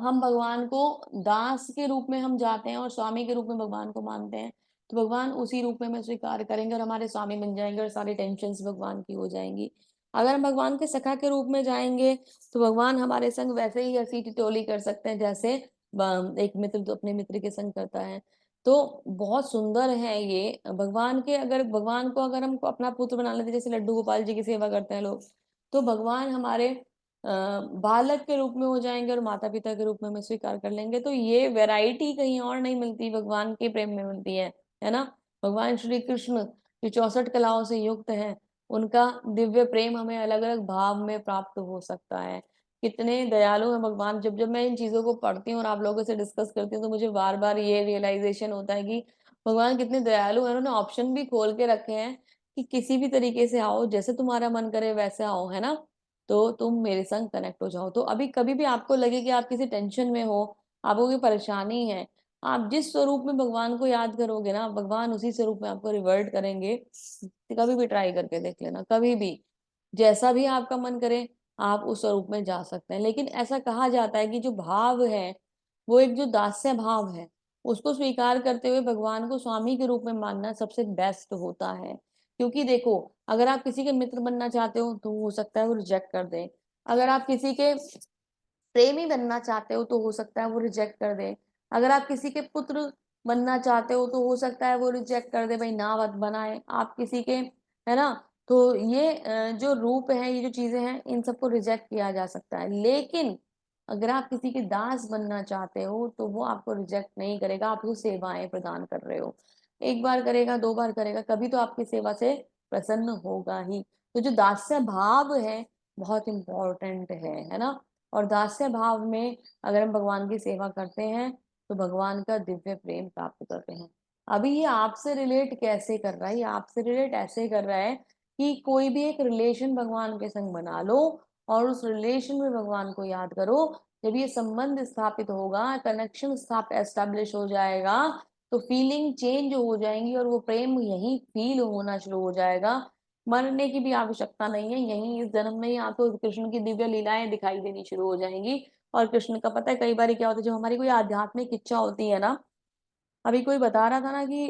हम भगवान को दास के रूप में हम जाते हैं और स्वामी के रूप में भगवान को मानते हैं, तो भगवान उसी रूप में हमें स्वीकार करेंगे और हमारे स्वामी बन जाएंगे और सारी टेंशन्स भगवान की हो जाएंगी। अगर हम भगवान के सखा के रूप में जाएंगे, तो भगवान हमारे संग वैसे ही हंसी टिटोली कर सकते हैं जैसे एक मित्र तो अपने मित्र के संग करता है। तो बहुत सुंदर है ये भगवान के, अगर भगवान को अगर हम अपना पुत्र बना लेते, जैसे लड्डू गोपाल जी की सेवा करते हैं लोग, तो भगवान हमारे बालक के रूप में हो जाएंगे और माता पिता के रूप में हमें स्वीकार कर लेंगे। तो ये वैरायटी कहीं और नहीं मिलती, भगवान के प्रेम में मिलती है ना। भगवान श्री कृष्ण जो 64 कलाओं से युक्त हैं, उनका दिव्य प्रेम हमें अलग अलग भाव में प्राप्त हो सकता है। कितने दयालु हैं भगवान। जब जब मैं इन चीजों को पढ़ती हूँ और आप लोगों से डिस्कस करती हूँ, तो मुझे बार बार ये रियलाइजेशन होता है कि भगवान कितने दयालु हैं। उन्होंने ऑप्शन भी खोल के रखे हैं कि किसी भी तरीके से आओ, जैसे तुम्हारा मन करे वैसे आओ, है ना। तो तुम मेरे संग कनेक्ट हो जाओ। तो अभी कभी भी आपको लगे कि आप किसी टेंशन में हो, आपको कोई परेशानी है, आप जिस स्वरूप में भगवान को याद करोगे ना, भगवान उसी स्वरूप में आपको रिवर्ट करेंगे। कभी भी ट्राई करके देख लेना, कभी भी जैसा भी आपका मन करे आप उस स्वरूप में जा सकते हैं। लेकिन ऐसा कहा जाता है कि जो भाव है, वो एक जो दास्य भाव है, उसको स्वीकार करते हुए भगवान को स्वामी के रूप में मानना सबसे बेस्ट होता है। क्योंकि देखो, अगर आप किसी के मित्र बनना चाहते हो तो हो सकता है वो रिजेक्ट कर दे। अगर आप किसी के प्रेमी बनना चाहते हो तो हो सकता है वो रिजेक्ट कर दे। अगर आप किसी के पुत्र बनना चाहते हो तो हो सकता है वो रिजेक्ट कर दे, भाई ना मत बनाए आप किसी के, है ना। तो ये जो रूप है, ये जो चीजें हैं, इन सबको रिजेक्ट किया जा सकता है। लेकिन अगर आप किसी के दास बनना चाहते हो तो वो आपको रिजेक्ट नहीं करेगा। आप उसको सेवाएं प्रदान कर रहे हो, एक बार करेगा, दो बार करेगा, कभी तो आपकी सेवा से प्रसन्न होगा ही। तो जो दास्य भाव है, बहुत इंपॉर्टेंट है ना। और दास्य भाव में अगर हम भगवान की सेवा करते हैं, तो भगवान का दिव्य प्रेम प्राप्त करते हैं। अभी ये आपसे रिलेट कैसे कर रहा है? ये आपसे रिलेट ऐसे कर रहा है कि कोई भी एक रिलेशन भगवान के संग बना लो और उस रिलेशन में भगवान को याद करो। जब ये संबंध स्थापित होगा, कनेक्शन स्थापित एस्टेब्लिश हो जाएगा, तो फीलिंग चेंज हो जाएंगी और वो प्रेम यही फील होना शुरू हो जाएगा। मरने की भी आवश्यकता नहीं है, यही इस जन्म में ही आपको कृष्ण की दिव्य लीलाएं दिखाई देनी शुरू हो जाएंगी। और कृष्ण का पता है कई बार क्या होता है, जब हमारी कोई आध्यात्मिक इच्छा होती है ना, अभी कोई बता रहा था ना कि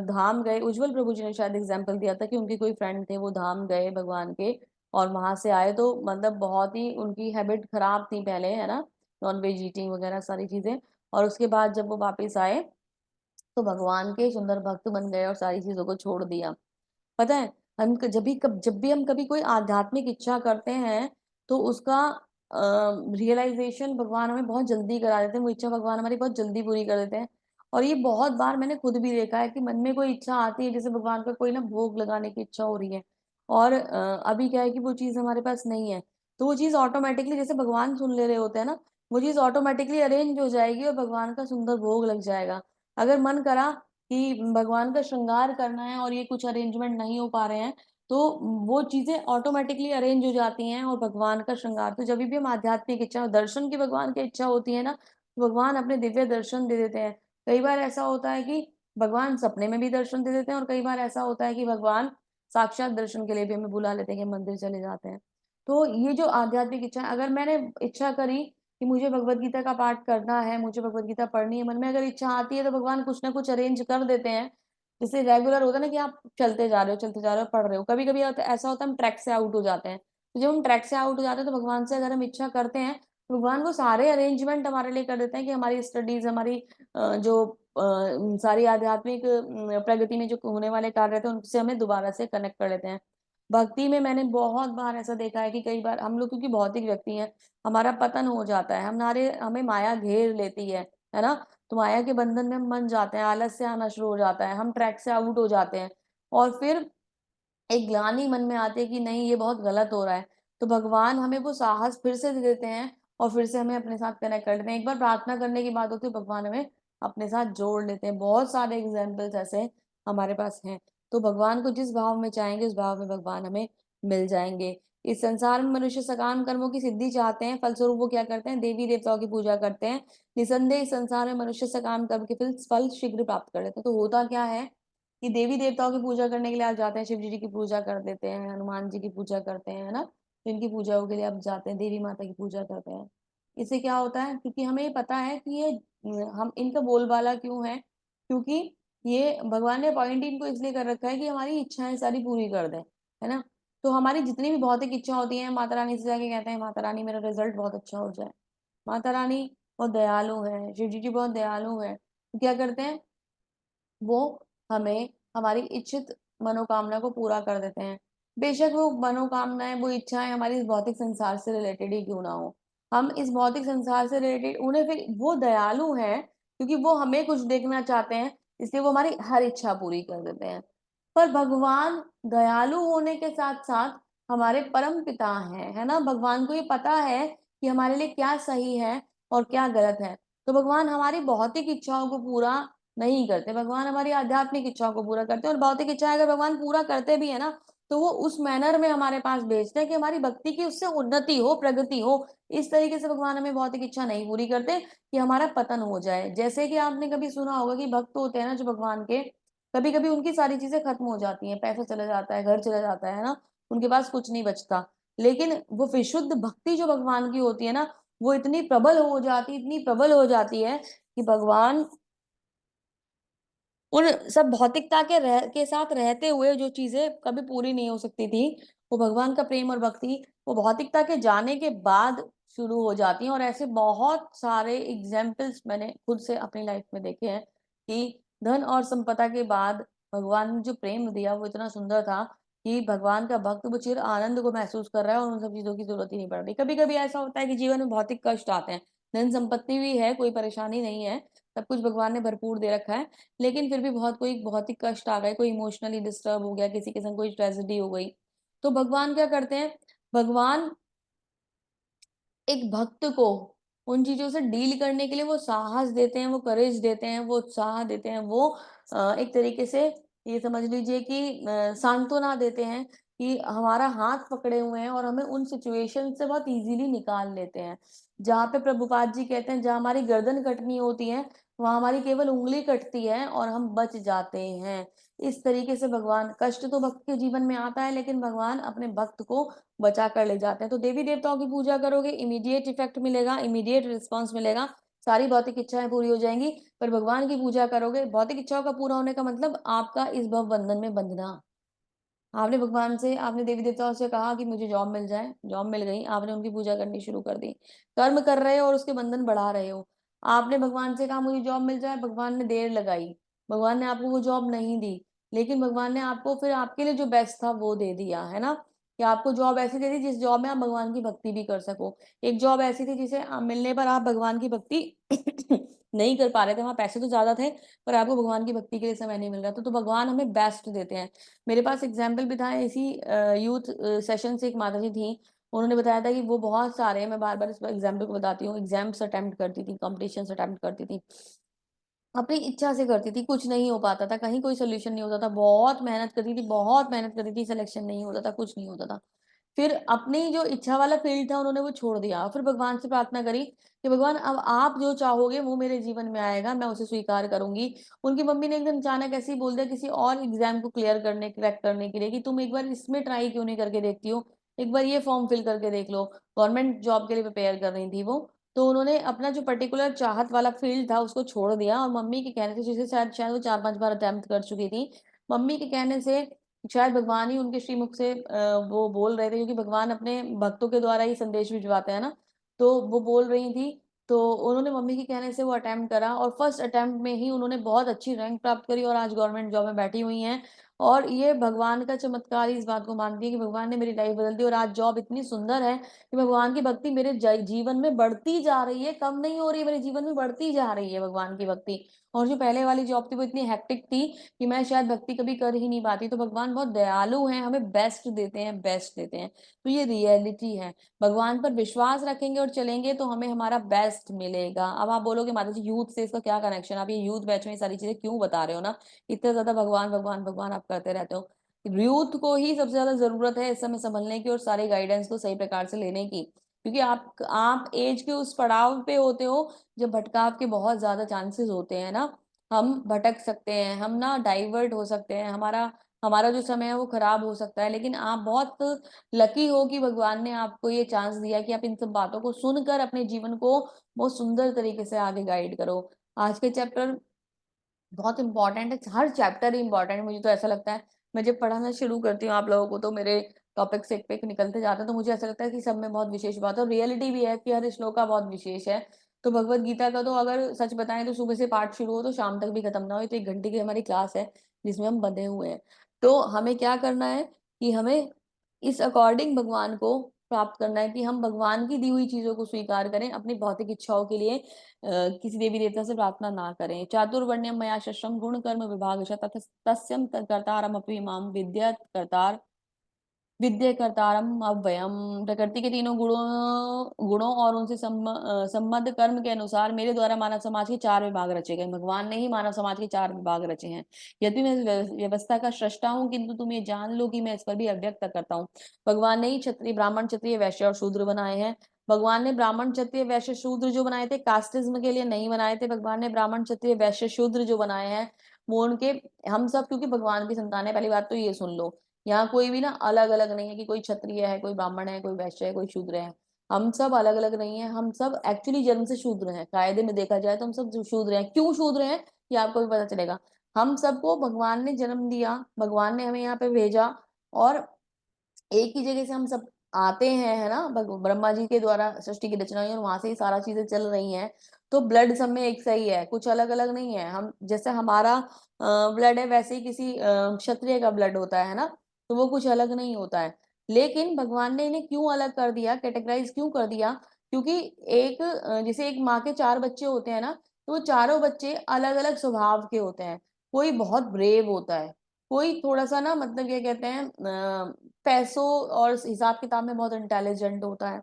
धाम गए, उज्जवल प्रभु जी ने शायद एग्जाम्पल दिया था कि उनके कोई फ्रेंड थे, वो धाम गए भगवान के, और वहां से आए तो मतलब बहुत ही उनकी हैबिट खराब थी पहले, है ना, नॉन वेज ईटिंग वगैरह सारी चीजें। और उसके बाद जब वो वापस आए तो भगवान के सुंदर भक्त बन गए और सारी चीजों को छोड़ दिया। पता है, जब भी हम कभी कोई आध्यात्मिक इच्छा करते हैं तो उसका रियलाइजेशन भगवान हमें बहुत जल्दी करा देते हैं, वो इच्छा भगवान हमारी बहुत जल्दी पूरी कर देते हैं। और ये बहुत बार मैंने खुद भी देखा है कि मन में कोई इच्छा आती है, जैसे भगवान का कोई ना भोग लगाने की इच्छा हो रही है, और अभी क्या है कि वो चीज हमारे पास नहीं है, तो वो चीज ऑटोमेटिकली, जैसे भगवान सुन ले रहे होते हैं ना, वो चीज ऑटोमेटिकली अरेंज हो जाएगी और भगवान का सुंदर भोग लग जाएगा। अगर मन करा कि भगवान का श्रृंगार करना है और ये कुछ अरेंजमेंट नहीं हो पा रहे हैं, तो वो चीजें ऑटोमेटिकली अरेंज हो जाती हैं। और भगवान का श्रृंगार, तो जब भी हम आध्यात्मिक इच्छा, दर्शन की भगवान की इच्छा होती है ना, तो भगवान अपने दिव्य दर्शन दे देते हैं। कई बार ऐसा होता है कि भगवान सपने में भी दर्शन दे देते हैं, और कई बार ऐसा होता है कि भगवान साक्षात दर्शन के लिए भी हमें बुला लेते हैं कि हम मंदिर चले जाते हैं। तो ये जो आध्यात्मिक इच्छा है, अगर मैंने इच्छा करी कि मुझे भगवत गीता का पाठ करना है, मुझे भगवत गीता पढ़नी है, मन में अगर इच्छा आती है, तो भगवान कुछ ना कुछ अरेंज कर देते हैं। जैसे रेगुलर होता है ना कि आप चलते जा रहे हो, चलते जा रहे हो, पढ़ रहे हो, कभी कभी ऐसा होता है हम ट्रैक से आउट हो जाते हैं। तो जब हम ट्रैक से आउट हो जाते हैं तो भगवान से अगर हम इच्छा करते हैं, तो भगवान वो सारे अरेंजमेंट हमारे लिए कर देते हैं कि हमारी स्टडीज, हमारी जो सारी आध्यात्मिक प्रगति में जो होने वाले कार्य थे उनसे हमें दोबारा से कनेक्ट कर लेते हैं। भक्ति में मैंने बहुत बार ऐसा देखा है कि कई बार हम लोग, क्योंकि भौतिक व्यक्ति हैं, हमारा पतन हो जाता है, हमें माया घेर लेती है ना, तो माया के बंधन में हम बन जाते हैं, आलस्य आना शुरू हो जाता है, हम ट्रैक से आउट हो जाते हैं, और फिर एक ग्लानि मन में आती है कि नहीं, ये बहुत गलत हो रहा है। तो भगवान हमें वो साहस फिर से दे देते हैं और फिर से हमें अपने साथ कनेक्ट कर देते हैं। एक बार प्रार्थना करने की बात होती है, भगवान हमें अपने साथ जोड़ लेते हैं। बहुत सारे एग्जाम्पल्स ऐसे हमारे पास हैं। तो भगवान को जिस भाव में चाहेंगे, उस भाव में भगवान हमें मिल जाएंगे। इस संसार में मनुष्य सकाम कर्मों की सिद्धि चाहते हैं, फलस्वरूप वो क्या करते हैं, देवी देवताओं की पूजा करते हैं। निसंदेह इस संसार में मनुष्य सकाम कर्म के फल शीघ्र प्राप्त कर लेते हैं। तो होता क्या है कि देवी देवताओं की पूजा करने के लिए आप जाते हैं, शिव जी की पूजा कर देते हैं, हनुमान जी की पूजा करते हैं, है ना, तो इनकी पूजाओं के लिए आप जाते हैं, देवी माता की पूजा करते हैं। इससे क्या होता है, क्योंकि हमें ये पता है कि ये हम इनका बोलबाला क्यों है, क्योंकि ये भगवान ने अपॉइंट इनको इसलिए कर रखा है कि हमारी इच्छाएं सारी पूरी कर दें, है ना। तो हमारी जितनी भी भौतिक इच्छा होती है, माता रानी से जाके कहते हैं, माता रानी मेरा रिजल्ट बहुत अच्छा हो जाए। माता रानी बहुत दयालु है, शिव जी बहुत दयालु है, तो क्या करते हैं, वो हमें हमारी इच्छित मनोकामना को पूरा कर देते हैं। बेशक वो मनोकामनाएं, वो इच्छाएं हमारी इस भौतिक संसार से रिलेटेड ही क्यों ना हो, हम इस भौतिक संसार से रिलेटेड उन्हें, फिर वो दयालु हैं क्योंकि वो हमें कुछ देखना चाहते हैं, इसलिए वो हमारी हर इच्छा पूरी कर देते हैं। पर भगवान दयालु होने के साथ साथ हमारे परम पिता हैं, है ना। भगवान को ये पता है कि हमारे लिए क्या सही है और क्या गलत है। तो भगवान हमारी भौतिक इच्छाओं को पूरा नहीं करते, भगवान हमारी आध्यात्मिक इच्छाओं को पूरा करते हैं। और भौतिक इच्छाएं अगर भगवान पूरा करते भी है ना, तो वो उस मैनर में हमारे पास भेजते हैं कि हमारी भक्ति की उससे उन्नति हो, प्रगति हो। इस तरीके से भगवान हमें भौतिक इच्छा नहीं पूरी करते कि हमारा पतन हो जाए। जैसे कि आपने कभी सुना होगा कि भक्त होते हैं ना जो भगवान के, कभी कभी उनकी सारी चीजें खत्म हो जाती हैं, पैसा चला जाता है, घर चला जाता है ना, उनके पास कुछ नहीं बचता। लेकिन वो विशुद्ध भक्ति जो भगवान की होती है ना, वो इतनी प्रबल हो जाती, इतनी प्रबल हो जाती है कि भगवान उन सब भौतिकता के साथ रहते हुए जो चीजें कभी पूरी नहीं हो सकती थी, वो भगवान का प्रेम और भक्ति वो भौतिकता के जाने के बाद शुरू हो जाती हैं। और ऐसे बहुत सारे एग्जाम्पल्स मैंने खुद से अपनी लाइफ में देखे हैं कि धन और संपदा के बाद भगवान ने जो प्रेम दिया वो इतना सुंदर था कि भगवान का भक्त वो चिर आनंद को महसूस कर रहा है और उन सब चीजों की जरूरत ही नहीं पड़ रही। कभी कभी ऐसा होता है कि जीवन में भौतिक कष्ट आते हैं, धन संपत्ति भी है, कोई परेशानी नहीं है, सब कुछ भगवान ने भरपूर दे रखा है, लेकिन फिर भी कोई बहुत ही कष्ट आ गए, कोई इमोशनली डिस्टर्ब हो गया, किसी के संग कोई ट्रेजेडी हो गई, तो भगवान क्या करते हैं, भगवान एक भक्त को उन चीजों से डील करने के लिए वो साहस देते हैं, वो करेज देते हैं, वो उत्साह देते हैं, वो एक तरीके से ये समझ लीजिए कि सांत्वना देते हैं कि हमारा हाथ पकड़े हुए हैं और हमें उन सिचुएशन से बहुत इजीली निकाल लेते हैं। जहाँ पे प्रभुपाद जी कहते हैं, जहाँ हमारी गर्दन कटनी होती है, वहां हमारी केवल उंगली कटती है और हम बच जाते हैं। इस तरीके से भगवान, कष्ट तो भक्त के जीवन में आता है, लेकिन भगवान अपने भक्त को बचा कर ले जाते हैं। तो देवी देवताओं की पूजा करोगे, इमीडिएट इफेक्ट मिलेगा, इमीडिएट रिस्पॉन्स मिलेगा, सारी भौतिक इच्छाएं पूरी हो जाएंगी। पर भगवान की पूजा करोगे, भौतिक इच्छाओं का पूरा होने का मतलब आपका इस भव बंधन में बंधना, आपने भगवान से, आपने देवी देवताओं से कहा कि मुझे जॉब मिल जाए, जॉब मिल गई, आपने उनकी पूजा करनी शुरू कर दी, कर्म कर रहे हो और उसके बंधन बढ़ा रहे हो। आपने भगवान से कहा मुझे जॉब मिल जाए, भगवान ने देर लगाई, भगवान ने आपको वो जॉब नहीं दी, लेकिन भगवान ने आपको फिर आपके लिए जो बेस्ट था वो दे दिया, है ना। कि आपको जॉब ऐसी दे दी जिस जॉब में आप भगवान की भक्ति भी कर सको। एक जॉब ऐसी थी जिसे मिलने पर आप भगवान की भक्ति नहीं कर पा रहे थे, वहां पैसे तो ज्यादा थे पर आपको भगवान की भक्ति के लिए समय नहीं मिल रहा था। तो भगवान हमें बेस्ट देते हैं। मेरे पास एग्जाम्पल भी था इसी यूथ सेशन से, एक माता जी थी, उन्होंने बताया था कि वो बहुत सारे, मैं बार बार इस एग्जाम्पल को बताती हूँ, एग्जाम्स अटेम्प्ट करती थी, कॉम्पिटिशन अटेम्प्ट करती थी, अपनी इच्छा से करती थी, कुछ नहीं हो पाता था, कहीं कोई सोल्यूशन नहीं होता था, बहुत मेहनत करती थी, बहुत मेहनत करती थी, सिलेक्शन नहीं होता था, कुछ नहीं होता था। फिर अपनी जो इच्छा वाला फील्ड था उन्होंने वो छोड़ दिया, फिर भगवान से प्रार्थना करी कि भगवान अब आप जो चाहोगे वो मेरे जीवन में आएगा, मैं उसे स्वीकार करूंगी। उनकी मम्मी ने एकदम अचानक ऐसे ही बोल दिया किसी और एग्जाम को क्लियर करने, क्रैक करने के लिए, कि तुम एक बार इसमें ट्राई क्यों नहीं करके देखती हो, एक बार ये फॉर्म फिल करके देख लो। गवर्नमेंट जॉब के लिए प्रिपेयर कर रही थी वो। तो उन्होंने अपना जो पर्टिकुलर चाहत वाला फील्ड था उसको छोड़ दिया, और मम्मी के कहने से, जिसे शायद शायद वो 4-5 बार अटेम्प्ट कर चुकी थी, मम्मी के कहने से, शायद भगवान ही उनके श्रीमुख से वो बोल रहे थे, क्योंकि भगवान अपने भक्तों के द्वारा ही संदेश भिजवाते हैं ना। तो वो बोल रही थी, तो उन्होंने मम्मी के कहने से वो अटेम्प्ट करा, और फर्स्ट अटेम्प्ट में ही उन्होंने बहुत अच्छी रैंक प्राप्त करी और आज गवर्नमेंट जॉब में बैठी हुई हैं। और ये भगवान का चमत्कार ही इस बात को मानती है कि भगवान ने मेरी लाइफ बदल दी, और आज जॉब इतनी सुंदर है कि भगवान की भक्ति मेरे जीवन में बढ़ती जा रही है, कम नहीं हो रही है, मेरे जीवन में बढ़ती जा रही है भगवान की भक्ति। और जो पहले वाली जॉब थी वो इतनी हेक्टिक थी कि मैं शायद भक्ति कभी कर ही नहीं पाती। तो भगवान बहुत दयालु हैं, हमें बेस्ट देते हैं, बेस्ट देते हैं। तो ये रियलिटी है। भगवान पर विश्वास रखेंगे और चलेंगे तो हमें हमारा बेस्ट मिलेगा। अब आप बोलोगे माता जी यूथ से इसका क्या कनेक्शन, आप ये यूथ बैच में ये सारी चीजें क्यों बता रहे हो ना, इतना ज्यादा भगवान भगवान भगवान आप करते रहते हो। यूथ को ही सबसे ज्यादा जरूरत है इस समय संभलने की और सारे गाइडेंस को सही प्रकार से लेने की, क्योंकि आप एज के उस पड़ाव पे होते हो जब भटकाव के बहुत ज्यादा चांसेस होते हैं ना। हम भटक सकते हैं, हम ना डाइवर्ट हो सकते हैं, हमारा हमारा जो समय है वो खराब हो सकता है, लेकिन आप बहुत लकी हो कि भगवान ने आपको ये चांस दिया कि आप इन सब बातों को सुनकर अपने जीवन को बहुत सुंदर तरीके से आगे गाइड करो। आज के चैप्टर बहुत इंपॉर्टेंट है, हर चैप्टर ही इंपॉर्टेंट है, मुझे तो ऐसा लगता है। मैं जब पढ़ाना शुरू करती हूँ आप लोगों को तो मेरे टॉपिक्स एक पे एक निकलते जाते हैं, तो मुझे ऐसा लगता है कि सब में बहुत विशेष बात है, और रियलिटी भी है कि हर श्लोक का बहुत विशेष है। तो भगवत गीता का तो अगर सच बताएं तो सुबह से पाठ शुरू हो तो शाम तक भी खत्म ना हो, तो 1 घंटे की हमारी क्लास है जिसमें हम बंधे हुए हैं। तो हमें क्या करना है कि हमें इस अकॉर्डिंग भगवान को प्राप्त करना है, कि हम भगवान की दी हुई चीजों को स्वीकार करें, अपनी भौतिक इच्छाओं के लिए किसी देवी देवता से प्रार्थना ना करें। चातुर्वर्ण्यम मया शस्त्रम गुण कर्म विभाग तस्यम कर्तारम अपि माम विद्यत कर्तार विद्य कर्तारम अव्ययम। प्रकृति के तीनों गुणों और उनसे संबद्ध कर्म के अनुसार मेरे द्वारा मानव समाज के 4 विभाग रचे गए। भगवान ने ही मानव समाज के 4 विभाग रचे हैं। यदि मैं इस व्यवस्था का सृष्टा हूँ, किंतु तुम ये जान लो कि मैं इस पर भी अव्यक्त करता हूँ। भगवान ने ही क्षत्रिय ब्राह्मण क्षत्रिय वैश्य और शूद्र बनाए हैं। भगवान ने ब्राह्मण क्षत्रिय वैश्य शूद्र जो बनाए थे कास्टिज्म के लिए नहीं बनाए थे, भगवान ने ब्राह्मण क्षत्रिय वैश्य शूद्र जो बनाए हैं वो उनके, हम सब क्योंकि भगवान की संतान है, पहली बात तो ये सुन लो। यहाँ कोई भी ना अलग अलग नहीं है कि कोई क्षत्रिय है, कोई ब्राह्मण है, कोई वैश्य है, कोई शूद्र है। हम सब अलग अलग नहीं है, हम सब एक्चुअली जन्म से शूद्र हैं। कायदे में देखा जाए तो हम सब शूद्र हैं। क्यों शूद्र हैं ये आपको भी पता चलेगा। हम सबको भगवान ने जन्म दिया, भगवान ने हमें यहाँ पे भेजा, और एक ही जगह से हम सब आते हैं, है ना। ब्रह्मा जी के द्वारा सृष्टि की रचना हुई और वहां से ही सारा चीजें चल रही हैं। तो ब्लड सब में एक सही है, कुछ अलग अलग नहीं है। हम जैसे हमारा ब्लड है वैसे ही किसी क्षत्रिय का ब्लड होता है ना, तो वो कुछ अलग नहीं होता है। लेकिन भगवान ने इन्हें क्यों अलग कर दिया, कैटेगराइज क्यों कर दिया, क्योंकि एक जैसे एक माँ के 4 बच्चे होते हैं ना, तो वो चारों बच्चे अलग अलग स्वभाव के होते हैं। कोई बहुत ब्रेव होता है, कोई थोड़ा सा ना मतलब क्या कहते हैं पैसों और हिसाब किताब में बहुत इंटेलिजेंट होता है।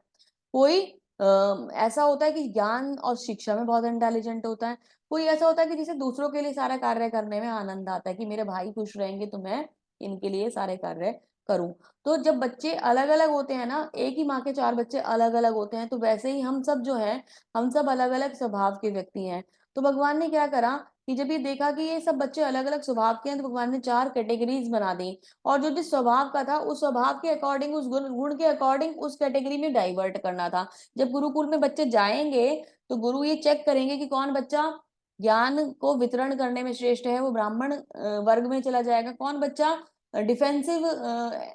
कोई ऐसा होता है कि ज्ञान और शिक्षा में बहुत इंटेलिजेंट होता है। कोई ऐसा होता है कि जिसे दूसरों के लिए सारा कार्य करने में आनंद आता है, कि मेरे भाई खुश रहेंगे तो मैं इनके लिए सारे कार्य करूं। तो जब बच्चे अलग अलग होते हैं ना, एक ही माँ के 4 बच्चे अलग अलग होते हैं, तो वैसे ही हम सब जो है, हम सब अलग अलग स्वभाव के व्यक्ति हैं। तो भगवान ने क्या करा कि जब ये देखा कि ये सब बच्चे अलग अलग स्वभाव के हैं, तो भगवान ने 4 कैटेगरीज बना दी, और जो जिस स्वभाव का था उस स्वभाव के अकॉर्डिंग, उस गुण गुण के अकॉर्डिंग उस कैटेगरी में डाइवर्ट करना था। जब गुरुकुल में बच्चे जाएंगे तो गुरु ये चेक करेंगे कि कौन बच्चा ज्ञान को वितरण करने में श्रेष्ठ है, वो ब्राह्मण वर्ग में चला जाएगा। कौन बच्चा डिफेंसिव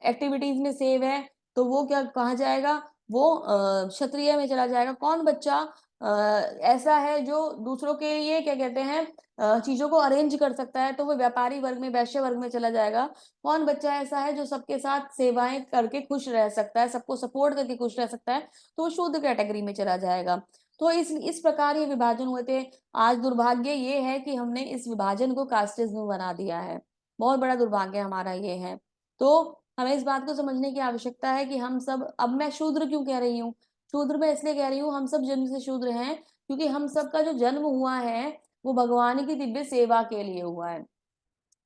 एक्टिविटीज में सेव है तो वो क्या कहा जाएगा, वो क्षत्रिय में चला जाएगा। कौन बच्चा ऐसा है जो दूसरों के लिए क्या कहते हैं चीजों को अरेंज कर सकता है, तो वो व्यापारी वर्ग में, वैश्य वर्ग में चला जाएगा। कौन बच्चा ऐसा है जो सबके साथ सेवाएं करके खुश रह सकता है, सबको सपोर्ट करके खुश रह सकता है, तो वो शूद्र कैटेगरी में चला जाएगा। तो इस प्रकार ये विभाजन हुए थे। आज दुर्भाग्य ये है कि हमने इस विभाजन को कास्टिज्म बना दिया है, बहुत बड़ा दुर्भाग्य हमारा ये है। तो हमें इस बात को समझने की आवश्यकता है कि हम सब, अब मैं शूद्र क्यों कह रही हूँ, शूद्र मैं इसलिए कह रही हूँ, हम सब जन्म से शूद्र हैं, क्योंकि हम सब का जो जन्म हुआ है वो भगवान की दिव्य सेवा के लिए हुआ है।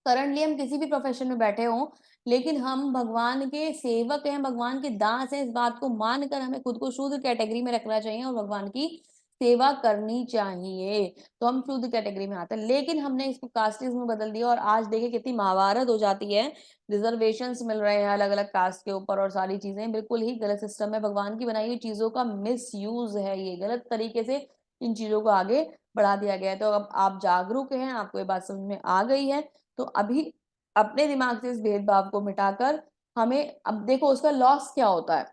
करंटली हम किसी भी प्रोफेशन में बैठे हों, लेकिन हम भगवान के सेवक हैं, भगवान के दास हैं, इस बात को मानकर हमें खुद को शूद्र कैटेगरी में रखना चाहिए और भगवान की सेवा करनी चाहिए, तो हम शूद्र कैटेगरी में आते हैं। लेकिन हमने इसको कास्टिज्म में बदल दिया और आज देखिए कितनी महाभारत हो जाती है, रिजर्वेशंस मिल रहे हैं अलग अलग कास्ट के ऊपर और सारी चीजें, बिल्कुल ही गलत सिस्टम है। भगवान की बनाई हुई चीजों का मिस यूज है, ये गलत तरीके से इन चीजों को आगे बढ़ा दिया गया है। तो अब आप जागरूक हैं, आपको ये बात समझ में आ गई है, तो अभी अपने दिमाग से इस भेदभाव को मिटाकर हमें, अब देखो उसका लॉस क्या होता है,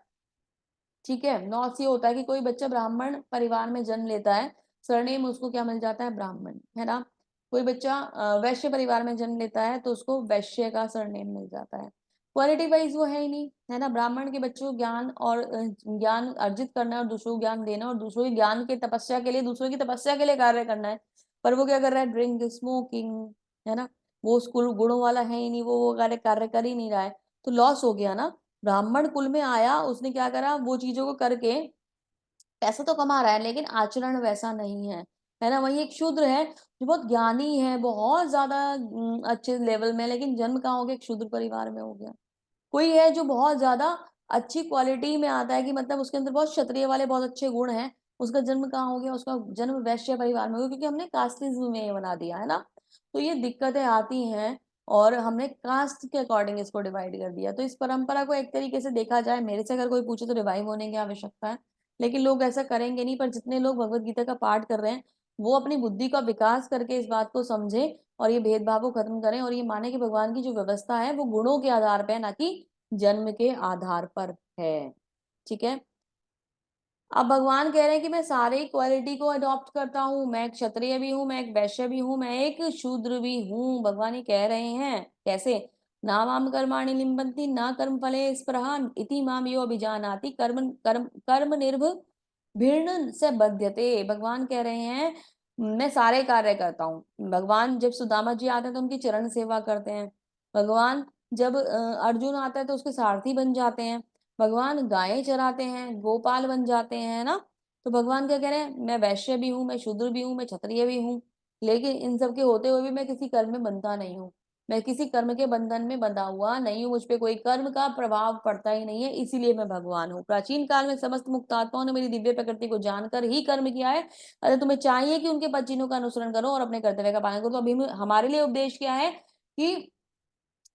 ठीक है, लॉस ये होता है कि कोई बच्चा ब्राह्मण परिवार में जन्म लेता है, सरनेम उसको क्या मिल जाता है, ब्राह्मण, है ना। कोई बच्चा वैश्य परिवार में जन्म लेता है तो उसको वैश्य का सरनेम मिल जाता है। क्वालिटी वाइज वो है ही नहीं, है ना। ब्राह्मण के बच्चों को ज्ञान और ज्ञान अर्जित करना है और दूसरों को ज्ञान देना और दूसरों के ज्ञान के तपस्या के लिए, दूसरों की तपस्या के लिए कार्य करना है, पर वो क्या कर रहा है, ड्रिंक स्मोकिंग, है ना। वो स्कूल गुणों वाला है ही नहीं, वो कार्य कार्य कर ही नहीं रहा है, तो लॉस हो गया ना। ब्राह्मण कुल में आया, उसने क्या करा, वो चीजों को करके पैसा तो कमा रहा है लेकिन आचरण वैसा नहीं है ना। वही एक शूद्र है जो बहुत ज्ञानी है, बहुत ज्यादा अच्छे लेवल में, लेकिन जन्म कहाँ हो गया, एक शूद्र परिवार में हो गया। कोई है जो बहुत ज्यादा अच्छी क्वालिटी में आता है कि मतलब उसके अंदर बहुत क्षत्रिय वाले बहुत अच्छे गुण हैं, उसका जन्म कहाँ हो गया, उसका जन्म वैश्य परिवार में हो गया, क्योंकि हमने कास्टिज्म में ये बना दिया है ना। तो ये दिक्कतें आती हैं और हमने कास्ट के अकॉर्डिंग इसको डिवाइड कर दिया। तो इस परंपरा को एक तरीके से देखा जाए, मेरे से अगर कोई पूछे तो रिवाइव होने की आवश्यकता है, लेकिन लोग ऐसा करेंगे नहीं। पर जितने लोग भगवत गीता का पाठ कर रहे हैं वो अपनी बुद्धि का विकास करके इस बात को समझे और ये भेदभाव को खत्म करें और ये माने कि भगवान की जो व्यवस्था है वो गुणों के आधार पर है, ना कि जन्म के आधार पर है। ठीक है। अब भगवान कह रहे हैं कि मैं सारे क्वालिटी को अडॉप्ट करता हूँ, मैं एक क्षत्रिय भी हूँ, मैं एक वैश्य भी हूँ, मैं एक शूद्र भी हूँ। भगवान ये कह रहे हैं कैसे, ना माम कर्माणि लिम्बन्ति ना कर्म फले स्पृहा इति माम यो अभिजानाति कर्म कर्म कर्म निर्भर भिन्न से बध्यते। भगवान कह रहे हैं मैं सारे कार्य करता हूँ। भगवान जब सुदामा जी आते हैं तो उनकी चरण सेवा करते हैं। भगवान जब अर्जुन आता है तो उसके सारथी बन जाते हैं। भगवान गायें चराते हैं, गोपाल बन जाते हैं ना। तो भगवान क्या कह रहे हैं, मैं वैश्य भी हूँ, मैं शूद्र भी हूँ, मैं क्षत्रिय भी हूँ, लेकिन इन सब के होते हुए भी मैं किसी कर्म में बंधा नहीं हूँ, मैं किसी कर्म के बंधन में बंधा हुआ नहीं हूँ, मुझ पे कोई कर्म का प्रभाव पड़ता ही नहीं है, इसीलिए मैं भगवान हूँ। प्राचीन काल में समस्त मुक्तात्माओं ने मेरी दिव्य प्रकृति को जानकर ही कर्म किया है। अगर तुम्हें चाहिए कि उनके पद चिन्हों का अनुसरण करो और अपने कर्तव्य का पालन करो, तो अभी हमारे लिए उपदेश क्या है कि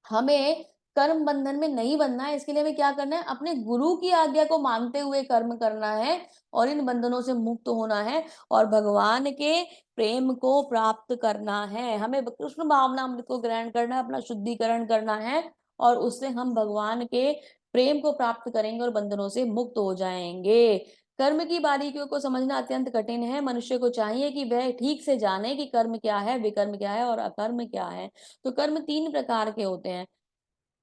हमें कर्म बंधन में नहीं बनना है। इसके लिए हमें क्या करना है, अपने गुरु की आज्ञा को मानते हुए कर्म करना है और इन बंधनों से मुक्त होना है और भगवान के प्रेम को प्राप्त करना है। हमें कृष्ण भावनामृत को ग्रहण करना है, अपना शुद्धिकरण करना है और उससे हम भगवान के प्रेम को प्राप्त करेंगे और बंधनों से मुक्त हो जाएंगे। कर्म की बारीकियों को समझना अत्यंत कठिन है। मनुष्य को चाहिए कि वह ठीक से जाने कि कर्म क्या है, विकर्म क्या है और अकर्म क्या है। तो कर्म तीन प्रकार के होते हैं,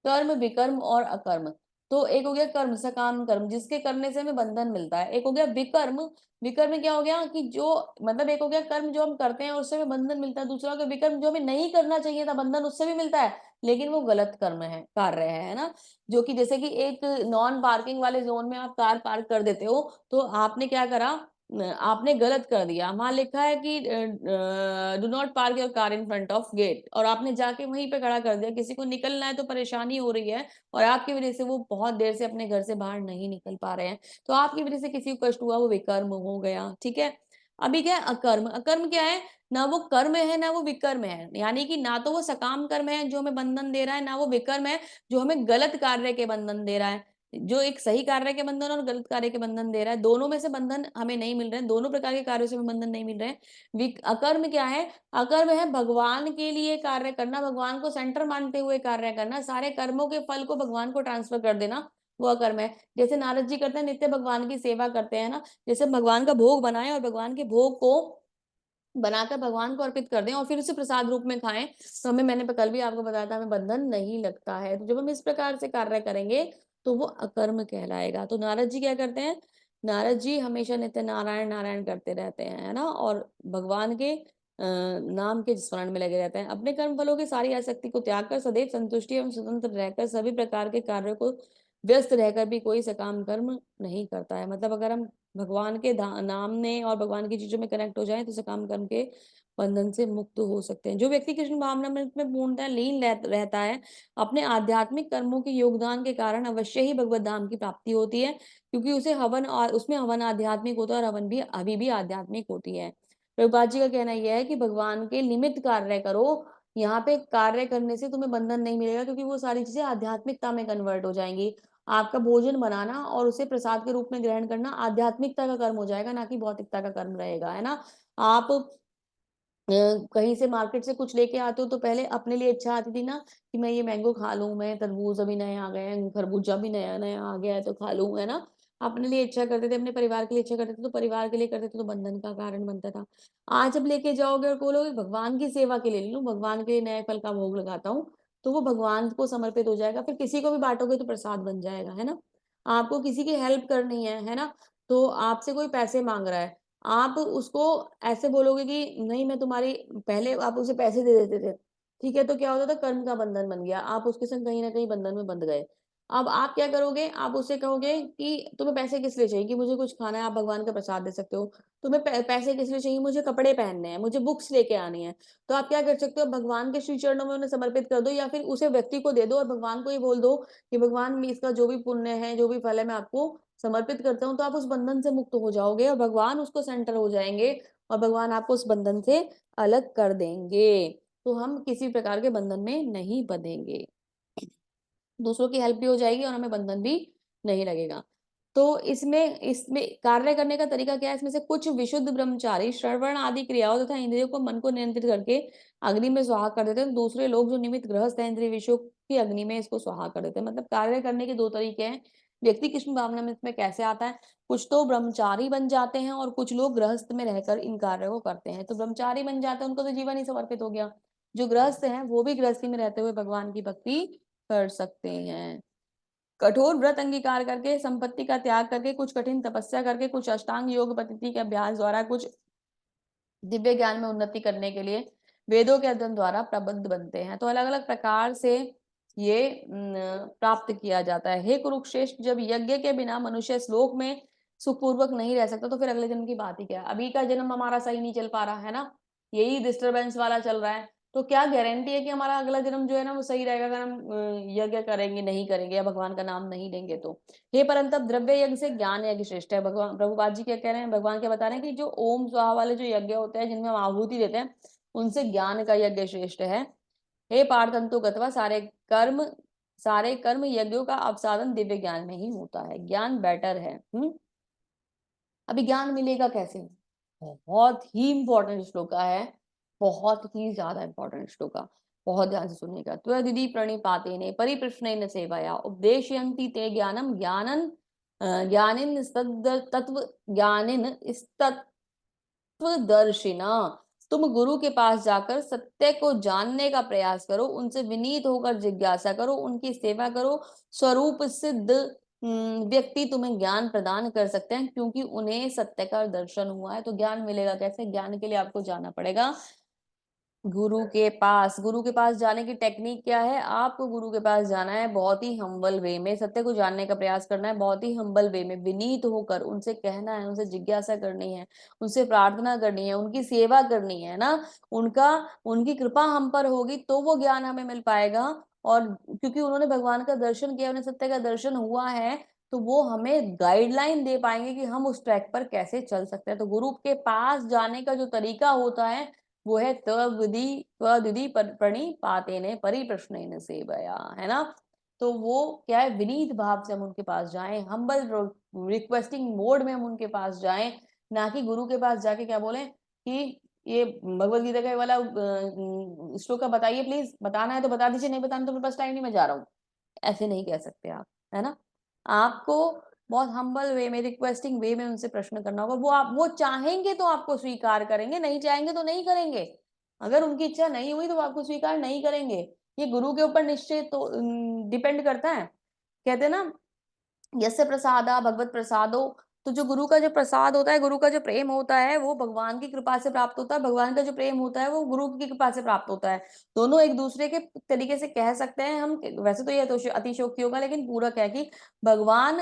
कर्म, विकर्म और अकर्म। तो एक हो गया कर्म, सकाम कर्म, जिसके करने से हमें बंधन मिलता है। एक हो गया विकर्म, विकर्म क्या हो गया कि जो मतलब एक हो गया कर्म जो हम करते हैं उससे हमें बंधन मिलता है। दूसरा हो गया विकर्म, जो हमें नहीं करना चाहिए था, बंधन उससे भी मिलता है लेकिन वो गलत कर्म है, कार्य है ना। जो कि जैसे कि एक नॉन पार्किंग वाले जोन में आप कार पार्क कर देते हो, तो आपने क्या करा, आपने गलत कर दिया। वहां लिखा है कि do not park your car in front of gate, और आपने जाके वहीं पे खड़ा कर दिया। किसी को निकलना है तो परेशानी हो रही है और आपकी वजह से वो बहुत देर से अपने घर से बाहर नहीं निकल पा रहे हैं, तो आपकी वजह से किसी को कष्ट हुआ, वो विकर्म हो गया। ठीक है। अभी क्या है अकर्म, अकर्म क्या है, ना वो कर्म है ना वो विकर्म है, यानी कि ना तो वो सकाम कर्म है जो हमें बंधन दे रहा है, ना वो विकर्म है जो हमें गलत कार्य के बंधन दे रहा है। जो एक सही कार्य के बंधन और गलत कार्य के बंधन दे रहा है, दोनों में से बंधन हमें नहीं मिल रहे हैं, दोनों प्रकार के कार्यों से हमें बंधन नहीं मिल रहे हैं। अकर्म क्या है? अकर्म है भगवान के लिए कार्य करना, भगवान को सेंटर मानते हुए कार्य करना, सारे कर्मों के फल को भगवान को ट्रांसफर कर देना, वो अकर्म है। जैसे नारद जी करते हैं, नित्य भगवान की सेवा करते हैं ना, जैसे भगवान का भोग बनाए और भगवान के भोग को बनाकर भगवान को अर्पित कर दें और फिर उसे प्रसाद रूप में खाएं, तो हमें, मैंने कल भी आपको बताया था, हमें बंधन नहीं लगता है। तो जब हम इस प्रकार से कार्य करेंगे तो वो अकर्म कहलाएगा। तो नारद जी क्या करते हैं? नारद जी हमेशा नित्य नारायण नारायण करते रहते हैं, है ना, और भगवान के नाम के स्मरण में लगे रहते हैं। अपने कर्म फलों की सारी आसक्ति को त्याग कर सदैव संतुष्टि एवं स्वतंत्र रहकर सभी प्रकार के कार्यों को व्यस्त रहकर भी कोई सकाम कर्म नहीं करता है। मतलब अगर हम भगवान के नाम में और भगवान की चीजों में कनेक्ट हो जाए तो सकाम कर्म के बंधन से मुक्त हो सकते हैं। जो व्यक्ति कृष्ण भावनामृत में पूर्णतः लीन रहता है, अपने आध्यात्मिक कर्मों के योगदान के कारण अवश्य ही भगवत धाम की प्राप्ति होती है, क्योंकि उसे हवन और उसमें हवन आध्यात्मिक होता है और हवन भी अभी भी आध्यात्मिक होती है। प्रभुपाद जी का कहना यह है कि भगवान के निमित्त कार्य करो, यहाँ पे कार्य करने से तुम्हें बंधन नहीं मिलेगा, क्योंकि वो सारी चीजें आध्यात्मिकता में कन्वर्ट हो जाएंगी। आपका भोजन बनाना और उसे प्रसाद के रूप में ग्रहण करना आध्यात्मिकता का कर्म हो जाएगा, ना कि भौतिकता का कर्म रहेगा, है ना। आप कहीं से मार्केट से कुछ लेके आते हो तो पहले अपने लिए इच्छा आती थी ना कि मैं ये मैंगो खा लूं, मैं तरबूज अभी नए आ गए हैं, खरबूजा भी नया नया आ गया है तो खा लूं, है ना। अपने लिए इच्छा करते थे, अपने परिवार के लिए इच्छा करते थे, तो परिवार के लिए करते थे तो बंधन का कारण बनता था। आज जब लेके जाओगे और बोलोगे भगवान की सेवा के लिए ले लूं, भगवान के लिए नए फल का भोग लगाता हूँ, तो वो भगवान को समर्पित हो जाएगा, फिर किसी को भी बांटोगे तो प्रसाद बन जाएगा, है ना। आपको किसी की हेल्प करनी है ना, तो आपसे कोई पैसे मांग रहा है, आप उसको ऐसे बोलोगे कि नहीं मैं तुम्हारी, पहले आप उसे पैसे दे देते थे, ठीक है, तो क्या होता था, कर्म का बंधन बन गया, आप उसके संग कहीं ना कहीं बंधन में बंध गए। अब आप क्या करोगे, आप उससे कहोगे कि तुम्हें पैसे किस लिए चाहिए, कि मुझे कुछ खाना है, आप भगवान का प्रसाद दे सकते हो। तुम्हें पैसे किस लिए चाहिए, मुझे कपड़े पहनने हैं, मुझे बुक्स लेके आनी है। तो आप क्या कर सकते हो, भगवान के श्री चरणों में उन्हें समर्पित कर दो, या फिर उसे व्यक्ति को दे दो और भगवान को ये बोल दो कि भगवान इसका जो भी पुण्य है, जो भी फल है, मैं आपको समर्पित करता हूँ। तो आप उस बंधन से मुक्त हो जाओगे और भगवान उसको सेंटर हो जाएंगे और भगवान आपको उस बंधन से अलग कर देंगे। तो हम किसी प्रकार के बंधन में नहीं बंधेंगे, दूसरों की हेल्प भी हो जाएगी और हमें बंधन भी नहीं लगेगा। तो इसमें इसमें कार्य करने का तरीका क्या है, इसमें से कुछ विशुद्ध ब्रह्मचारी श्रवण आदि क्रियाओं तथा इंद्रियों को, मन को नियंत्रित करके अग्नि में स्वाहा कर देते हैं। दूसरे लोग जो निमित्त गृहस्थ है, इंद्रिय विषयों की अग्नि में इसको स्वाहा कर देते हैं। मतलब कार्य करने के दो तरीके हैं। व्यक्ति कृष्ण भावनामृत में कैसे आता है, कुछ तो ब्रह्मचारी बन जाते हैं और कुछ लोग गृहस्थ में रहकर इन कार्यों को करते हैं। तो ब्रह्मचारी बन जाते हैं, उनको तो जीवन ही समर्पित हो गया। जो गृहस्थ हैं वो भी गृहस्थी में रहते हुए भगवान की भक्ति कर सकते हैं। कठोर व्रत अंगीकार करके, संपत्ति का त्याग करके, कुछ कठिन तपस्या करके, कुछ अष्टांग योग पद्धति के अभ्यास द्वारा, कुछ दिव्य ज्ञान में उन्नति करने के लिए वेदों के अध्ययन द्वारा प्रबुद्ध बनते हैं। तो अलग अलग प्रकार से ये प्राप्त किया जाता है। हे कुरुश्रेष्ठ, जब यज्ञ के बिना मनुष्य श्लोक में सुखपूर्वक नहीं रह सकता तो फिर अगले जन्म की बात ही क्या है। अभी का जन्म हमारा सही नहीं चल पा रहा है ना, यही डिस्टरबेंस वाला चल रहा है, तो क्या गारंटी है कि हमारा अगला जन्म जो है ना वो सही रहेगा, अगर हम यज्ञ करेंगे नहीं करेंगे या भगवान का नाम नहीं लेंगे तो। हे परंतप, द्रव्य यज्ञ से ज्ञान यज्ञ श्रेष्ठ है। भगवान प्रभुपाद जी क्या कह रहे हैं, भगवान क्या बता रहे हैं कि जो ओम स्वाहा वाले जो यज्ञ होते हैं जिनमें हम आहुति देते हैं, उनसे ज्ञान का यज्ञ श्रेष्ठ है। हे पार्थंतु गत्वा, सारे कर्म यज्ञों का अवसादन दिव्य ज्ञान में ही होता है, ज्ञान बेटर है। अभी ज्ञान मिलेगा कैसे, बहुत ही इंपॉर्टेंट श्लोक है, बहुत ही ज्यादा इंपॉर्टेंट श्लोक, बहुत ध्यान से सुनिएगा। त्वदिति प्रणिपातेने परिप्रश्नेन सेवया उपदेशयन्ति ते ज्ञानम ज्ञानन ज्ञानिन तत्व ज्ञानिन तत्वदर्शिना। तुम गुरु के पास जाकर सत्य को जानने का प्रयास करो, उनसे विनीत होकर जिज्ञासा करो, उनकी सेवा करो। स्वरूप सिद्ध व्यक्ति तुम्हें ज्ञान प्रदान कर सकते हैं, क्योंकि उन्हें सत्य का दर्शन हुआ है। तो ज्ञान मिलेगा कैसे, ज्ञान के लिए आपको जाना पड़ेगा गुरु के पास। गुरु के पास जाने की टेक्निक क्या है, आपको गुरु के पास जाना है बहुत ही हम्बल वे में, सत्य को जानने का प्रयास करना है बहुत ही हम्बल वे में, विनीत होकर उनसे कहना है, उनसे जिज्ञासा करनी है, उनसे प्रार्थना करनी है, उनकी सेवा करनी है ना। उनका उनकी कृपा हम पर होगी तो वो ज्ञान हमें मिल पाएगा। और क्योंकि उन्होंने भगवान का दर्शन किया, उन्हें सत्य का दर्शन हुआ है, तो वो हमें गाइडलाइन दे पाएंगे कि हम उस ट्रैक पर कैसे चल सकते हैं। तो गुरु के पास जाने का जो तरीका होता है वो है त्वविधि प्रणिपातेन परिप्रश्नेन सेवया, है ना। तो वो क्या है, विनीत भाव से हम उनके पास जाएं, हम्बल रिक्वेस्टिंग मोड में हम उनके पास जाएं, ना कि गुरु के पास जाके क्या बोलें कि ये भगवत गीता का वाला श्लोक का बताइए प्लीज, बताना है तो बता दीजिए, नहीं बताना तो मेरे पास टाइम नहीं, मैं जा रहा हूँ। ऐसे नहीं कह सकते आप, है ना। आपको बहुत हम्बल वे में, रिक्वेस्टिंग वे में उनसे प्रश्न करना होगा। वो चाहेंगे तो आपको स्वीकार करेंगे, नहीं चाहेंगे तो नहीं करेंगे। अगर उनकी इच्छा नहीं हुई तो वो आपको स्वीकार नहीं करेंगे। ये गुरु के ऊपर निश्चय तो डिपेंड करता है। कहते हैं ना, यस्य प्रसादा भगवत प्रसादो, तो जो गुरु का जो प्रसाद होता है, गुरु का जो प्रेम होता है, वो भगवान की कृपा से प्राप्त होता है। भगवान का जो प्रेम होता है वो गुरु की कृपा से प्राप्त होता है। दोनों एक दूसरे के तरीके से कह सकते हैं हम, वैसे तो ये अतिशोक्ति होगा, लेकिन पूरक है कि भगवान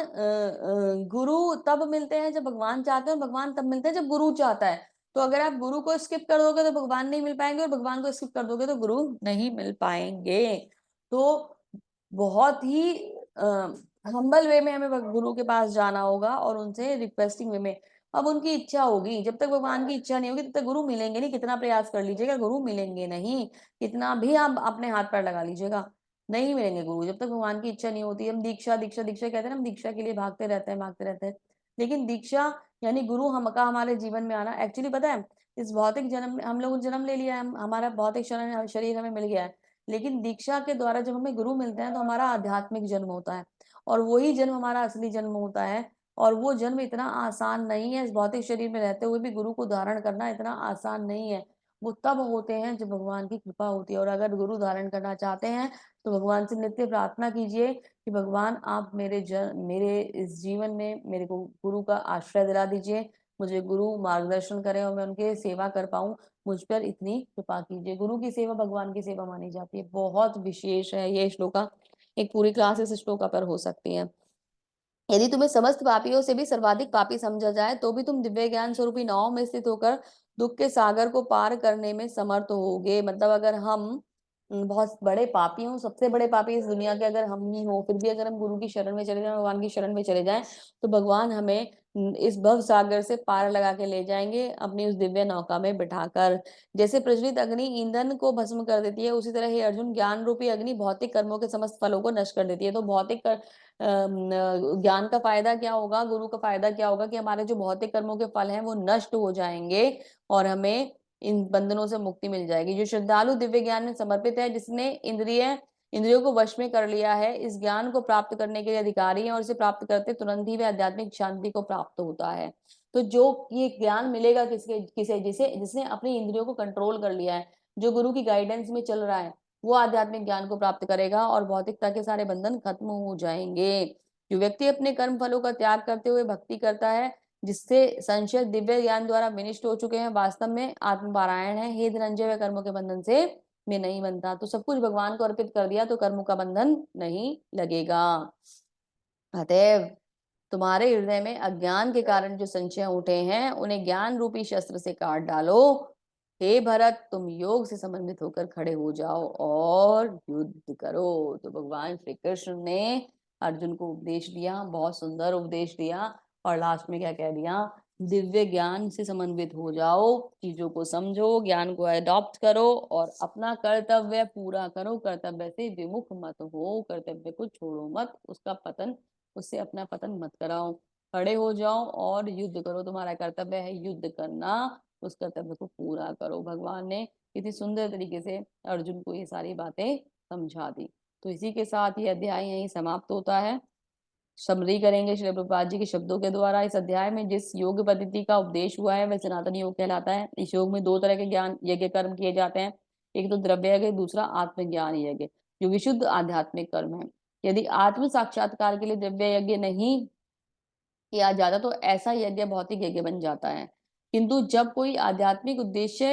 गुरु तब मिलते हैं जब भगवान चाहते हैं, और भगवान तब मिलते हैं जब गुरु चाहता है। तो अगर आप गुरु को स्किप कर दोगे तो भगवान नहीं मिल पाएंगे, और भगवान को स्किप कर दोगे तो गुरु नहीं मिल पाएंगे। तो बहुत ही हम्बल वे में हमें गुरु के पास जाना होगा, और उनसे रिक्वेस्टिंग वे में। अब उनकी इच्छा होगी, जब तक भगवान की इच्छा नहीं होगी तब तक गुरु मिलेंगे नहीं। कितना प्रयास कर लीजिएगा, गुरु मिलेंगे नहीं। कितना भी आप अपने हाथ पैर लगा लीजिएगा, नहीं मिलेंगे गुरु जब तक भगवान की इच्छा नहीं होती। हम दीक्षा दीक्षा दीक्षा कहते हैं ना, हम दीक्षा के लिए भागते रहते हैं, भागते रहते हैं। लेकिन दीक्षा यानी गुरु हम का हमारे जीवन में आना, एक्चुअली पता है, इस भौतिक जन्म में हम लोग जन्म ले लिया है, हमारा भौतिक शरीर हमें मिल गया है। लेकिन दीक्षा के द्वारा जब हमें गुरु मिलते हैं तो हमारा आध्यात्मिक जन्म होता है, और वही जन्म हमारा असली जन्म होता है। और वो जन्म इतना आसान नहीं है, इस भौतिक शरीर में रहते हुए भी गुरु को धारण करना इतना आसान नहीं है। वो तब होते हैं जब भगवान की कृपा होती है। और अगर गुरु धारण करना चाहते हैं तो भगवान से नित्य प्रार्थना कीजिए कि भगवान आप मेरे इस जीवन में मेरे को गुरु का आश्रय दिला दीजिए, मुझे गुरु मार्गदर्शन करें और मैं उनके सेवा कर पाऊं, मुझ पर इतनी कृपा कीजिए। गुरु की सेवा भगवान की सेवा मानी जाती है, बहुत विशेष है ये श्लोका। एक पूरी क्लास इस श्लोका पर हो सकती है। यदि तुम्हें समस्त पापियों से भी सर्वाधिक पापी समझा जाए तो भी तुम दिव्य ज्ञान स्वरूपी नाव में स्थित होकर दुख के सागर को पार करने में समर्थ होगे। मतलब अगर हम बहुत बड़े पापी हों, सबसे बड़े पापी इस दुनिया के अगर हम ही हो, फिर भी अगर हम गुरु की शरण में चले जाएं, भगवान की शरण में चले जाएं, तो भगवान हमें इस भव सागर से पार लगा के ले जाएंगे अपनी उस दिव्य नौका में बिठाकर। जैसे प्रज्वलित अग्नि ईंधन को भस्म कर देती है, उसी तरह ही अर्जुन ज्ञान रूपी अग्नि भौतिक कर्मों के समस्त फलों को नष्ट कर देती है। तो भौतिक ज्ञान का फायदा क्या होगा, गुरु का फायदा क्या होगा कि हमारे जो भौतिक कर्मों के फल हैं वो नष्ट हो जाएंगे, और हमें इन बंधनों से मुक्ति मिल जाएगी। जो श्रद्धालु दिव्य ज्ञान में समर्पित है, जिसने इंद्रियों को वश में कर लिया है, इस ज्ञान को प्राप्त करने के लिए अधिकारी है, और इसे प्राप्त करते तुरंत ही वह आध्यात्मिक शांति को प्राप्त होता है। तो जो ये ज्ञान मिलेगा किसके किसे जिसे जिसने अपनी इंद्रियों को कंट्रोल कर लिया है, जो गुरु की गाइडेंस में चल रहा है, वो आध्यात्मिक ज्ञान को प्राप्त करेगा और भौतिकता के सारे बंधन खत्म हो जाएंगे। जो व्यक्ति अपने कर्म फलों का त्याग करते हुए भक्ति करता है, जिससे संशय दिव्य ज्ञान द्वारा विनिष्ट हो चुके हैं, वास्तव में आत्मपारायण है। हे धनंजय, वह कर्मों के बंधन से में नहीं बनता। तो सब कुछ भगवान को अर्पित कर दिया तो कर्मों का बंधन नहीं लगेगा। अतएव तुम्हारे हृदय में अज्ञान के कारण जो संशय उठे हैं, उन्हें ज्ञान रूपी शस्त्र से काट डालो। हे भरत, तुम योग से समन्वित होकर खड़े हो जाओ और युद्ध करो। तो भगवान श्री कृष्ण ने अर्जुन को उपदेश दिया, बहुत सुंदर उपदेश दिया, और लास्ट में क्या कह दिया, दिव्य ज्ञान से समन्वित हो जाओ, चीजों को समझो, ज्ञान को अडॉप्ट करो और अपना कर्तव्य पूरा करो। कर्तव्य से विमुख मत हो, कर्तव्य को छोड़ो मत, उसका पतन, उससे अपना पतन मत कराओ। खड़े हो जाओ और युद्ध करो। तुम्हारा कर्तव्य है युद्ध करना, उस कर्तव्य को पूरा करो। भगवान ने कितनी सुंदर तरीके से अर्जुन को ये सारी बातें समझा दी। तो इसी के साथ ये अध्याय यहीं समाप्त होता है। समरी करेंगे श्री प्रभुपाद जी के शब्दों के द्वारा। इस अध्याय में जिस योग पद्धति का उपदेश हुआ है वह सनातन योग कहलाता है। इस योग में दो तरह के ज्ञान यज्ञ कर्म किए जाते हैं, एक तो द्रव्य यज्ञ, दूसरा आत्मज्ञान यज्ञ, जो विशुद्ध आध्यात्मिक कर्म है। यदि आत्म साक्षात्कार के लिए द्रव्य यज्ञ नहीं किया जाता तो ऐसा यज्ञ भौतिक यज्ञ बन जाता है। किंतु जब कोई आध्यात्मिक उद्देश्य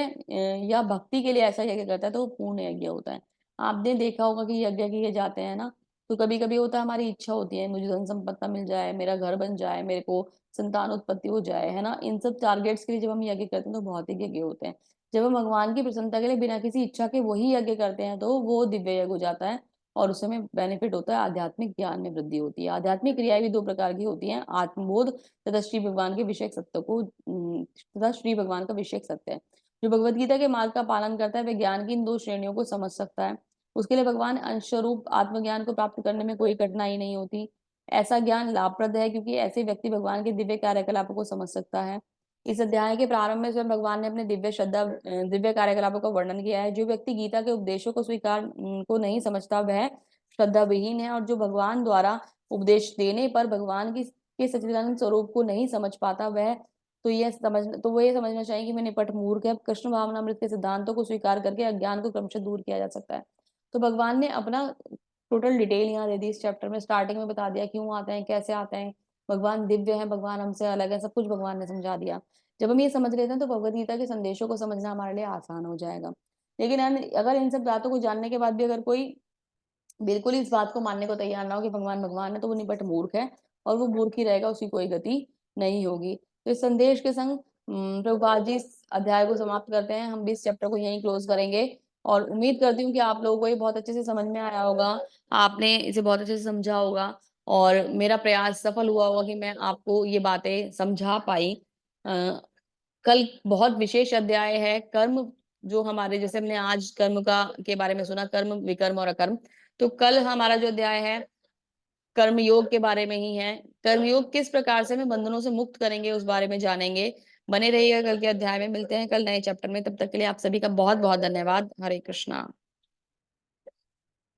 या भक्ति के लिए ऐसा यज्ञ करता है तो वो पूर्ण यज्ञ होता है। आपने देखा होगा कि यज्ञ किए जाते हैं ना, तो कभी कभी होता है हमारी इच्छा होती है मुझे धन संपत्ति मिल जाए, मेरा घर बन जाए, मेरे को संतान उत्पत्ति हो जाए, है ना। इन सब टारगेट्स के लिए जब हम यज्ञ करते हैं तो भौतिक यज्ञ होते हैं। जब हम भगवान की प्रसन्नता के लिए बिना किसी इच्छा के वही यज्ञ करते हैं तो वो दिव्य यज्ञ हो जाता है, और उसमें बेनिफिट होता है, आध्यात्मिक ज्ञान में वृद्धि होती है। आध्यात्मिक क्रियाएं भी दो प्रकार की होती हैं, आत्मबोध तथा श्री भगवान के विषय सत्य को तथा श्री भगवान का विषय सत्य है। जो भगवत गीता के मार्ग का पालन करता है वह ज्ञान की इन दो श्रेणियों को समझ सकता है। उसके लिए भगवान अंश स्वरूप आत्मज्ञान को प्राप्त करने में कोई कठिनाई नहीं होती। ऐसा ज्ञान लाभप्रद है क्योंकि ऐसे व्यक्ति भगवान के दिव्य कार्यकलापों को समझ सकता है। इस अध्याय के प्रारंभ में स्वयं भगवान ने अपने दिव्य कार्यकलापों का वर्णन किया है। जो व्यक्ति गीता के उपदेशों को को नहीं समझता वह श्रद्धा विहीन है, और जो भगवान द्वारा उपदेश देने पर भगवान की के सच्चिदानंद स्वरूप को नहीं समझ पाता वह वो ये समझना चाहिए कि मैं निपट मूर्ख है। कृष्ण भावनामृत के सिद्धांतों को स्वीकार करके अज्ञान को क्रमशः दूर किया जा सकता है। तो भगवान ने अपना टोटल डिटेल यहाँ दे दी इस चैप्टर में, स्टार्टिंग में बता दिया क्यों आते हैं, कैसे आते हैं, भगवान दिव्य है, भगवान हमसे अलग है, सब कुछ भगवान ने समझा दिया। जब हम ये समझ लेते हैं तो भगवत गीता के संदेशों को समझना हमारे लिए आसान हो जाएगा। लेकिन अगर इन सब बातों को जानने के बाद भी अगर कोई बिल्कुल इस बात को मानने को तैयार ना हो कि भगवान भगवान है, तो वो निपट मूर्ख है, और वो मूर्ख ही रहेगा, उसकी कोई गति नहीं होगी। तो इस संदेश के संग प्रभुपाद जी इस अध्याय को समाप्त करते हैं। हम भी इस चैप्टर को यहीं क्लोज करेंगे, और उम्मीद करती हूँ कि आप लोगों को ये बहुत अच्छे से समझ में आया होगा, आपने इसे बहुत अच्छे से समझा होगा, और मेरा प्रयास सफल हुआ होगा कि मैं आपको ये बातें समझा पाई। कल बहुत विशेष अध्याय है कर्म, जो हमारे, जैसे हमने आज कर्म का के बारे में सुना, कर्म, विकर्म और अकर्म, तो कल हमारा जो अध्याय है कर्म योग के बारे में ही है। कर्म योग किस प्रकार से हमें बंधनों से मुक्त करेंगे उस बारे में जानेंगे। बने रहिएगा कल के अध्याय में, मिलते हैं कल नए चैप्टर में, तब तक के लिए आप सभी का बहुत बहुत धन्यवाद। हरे कृष्णा।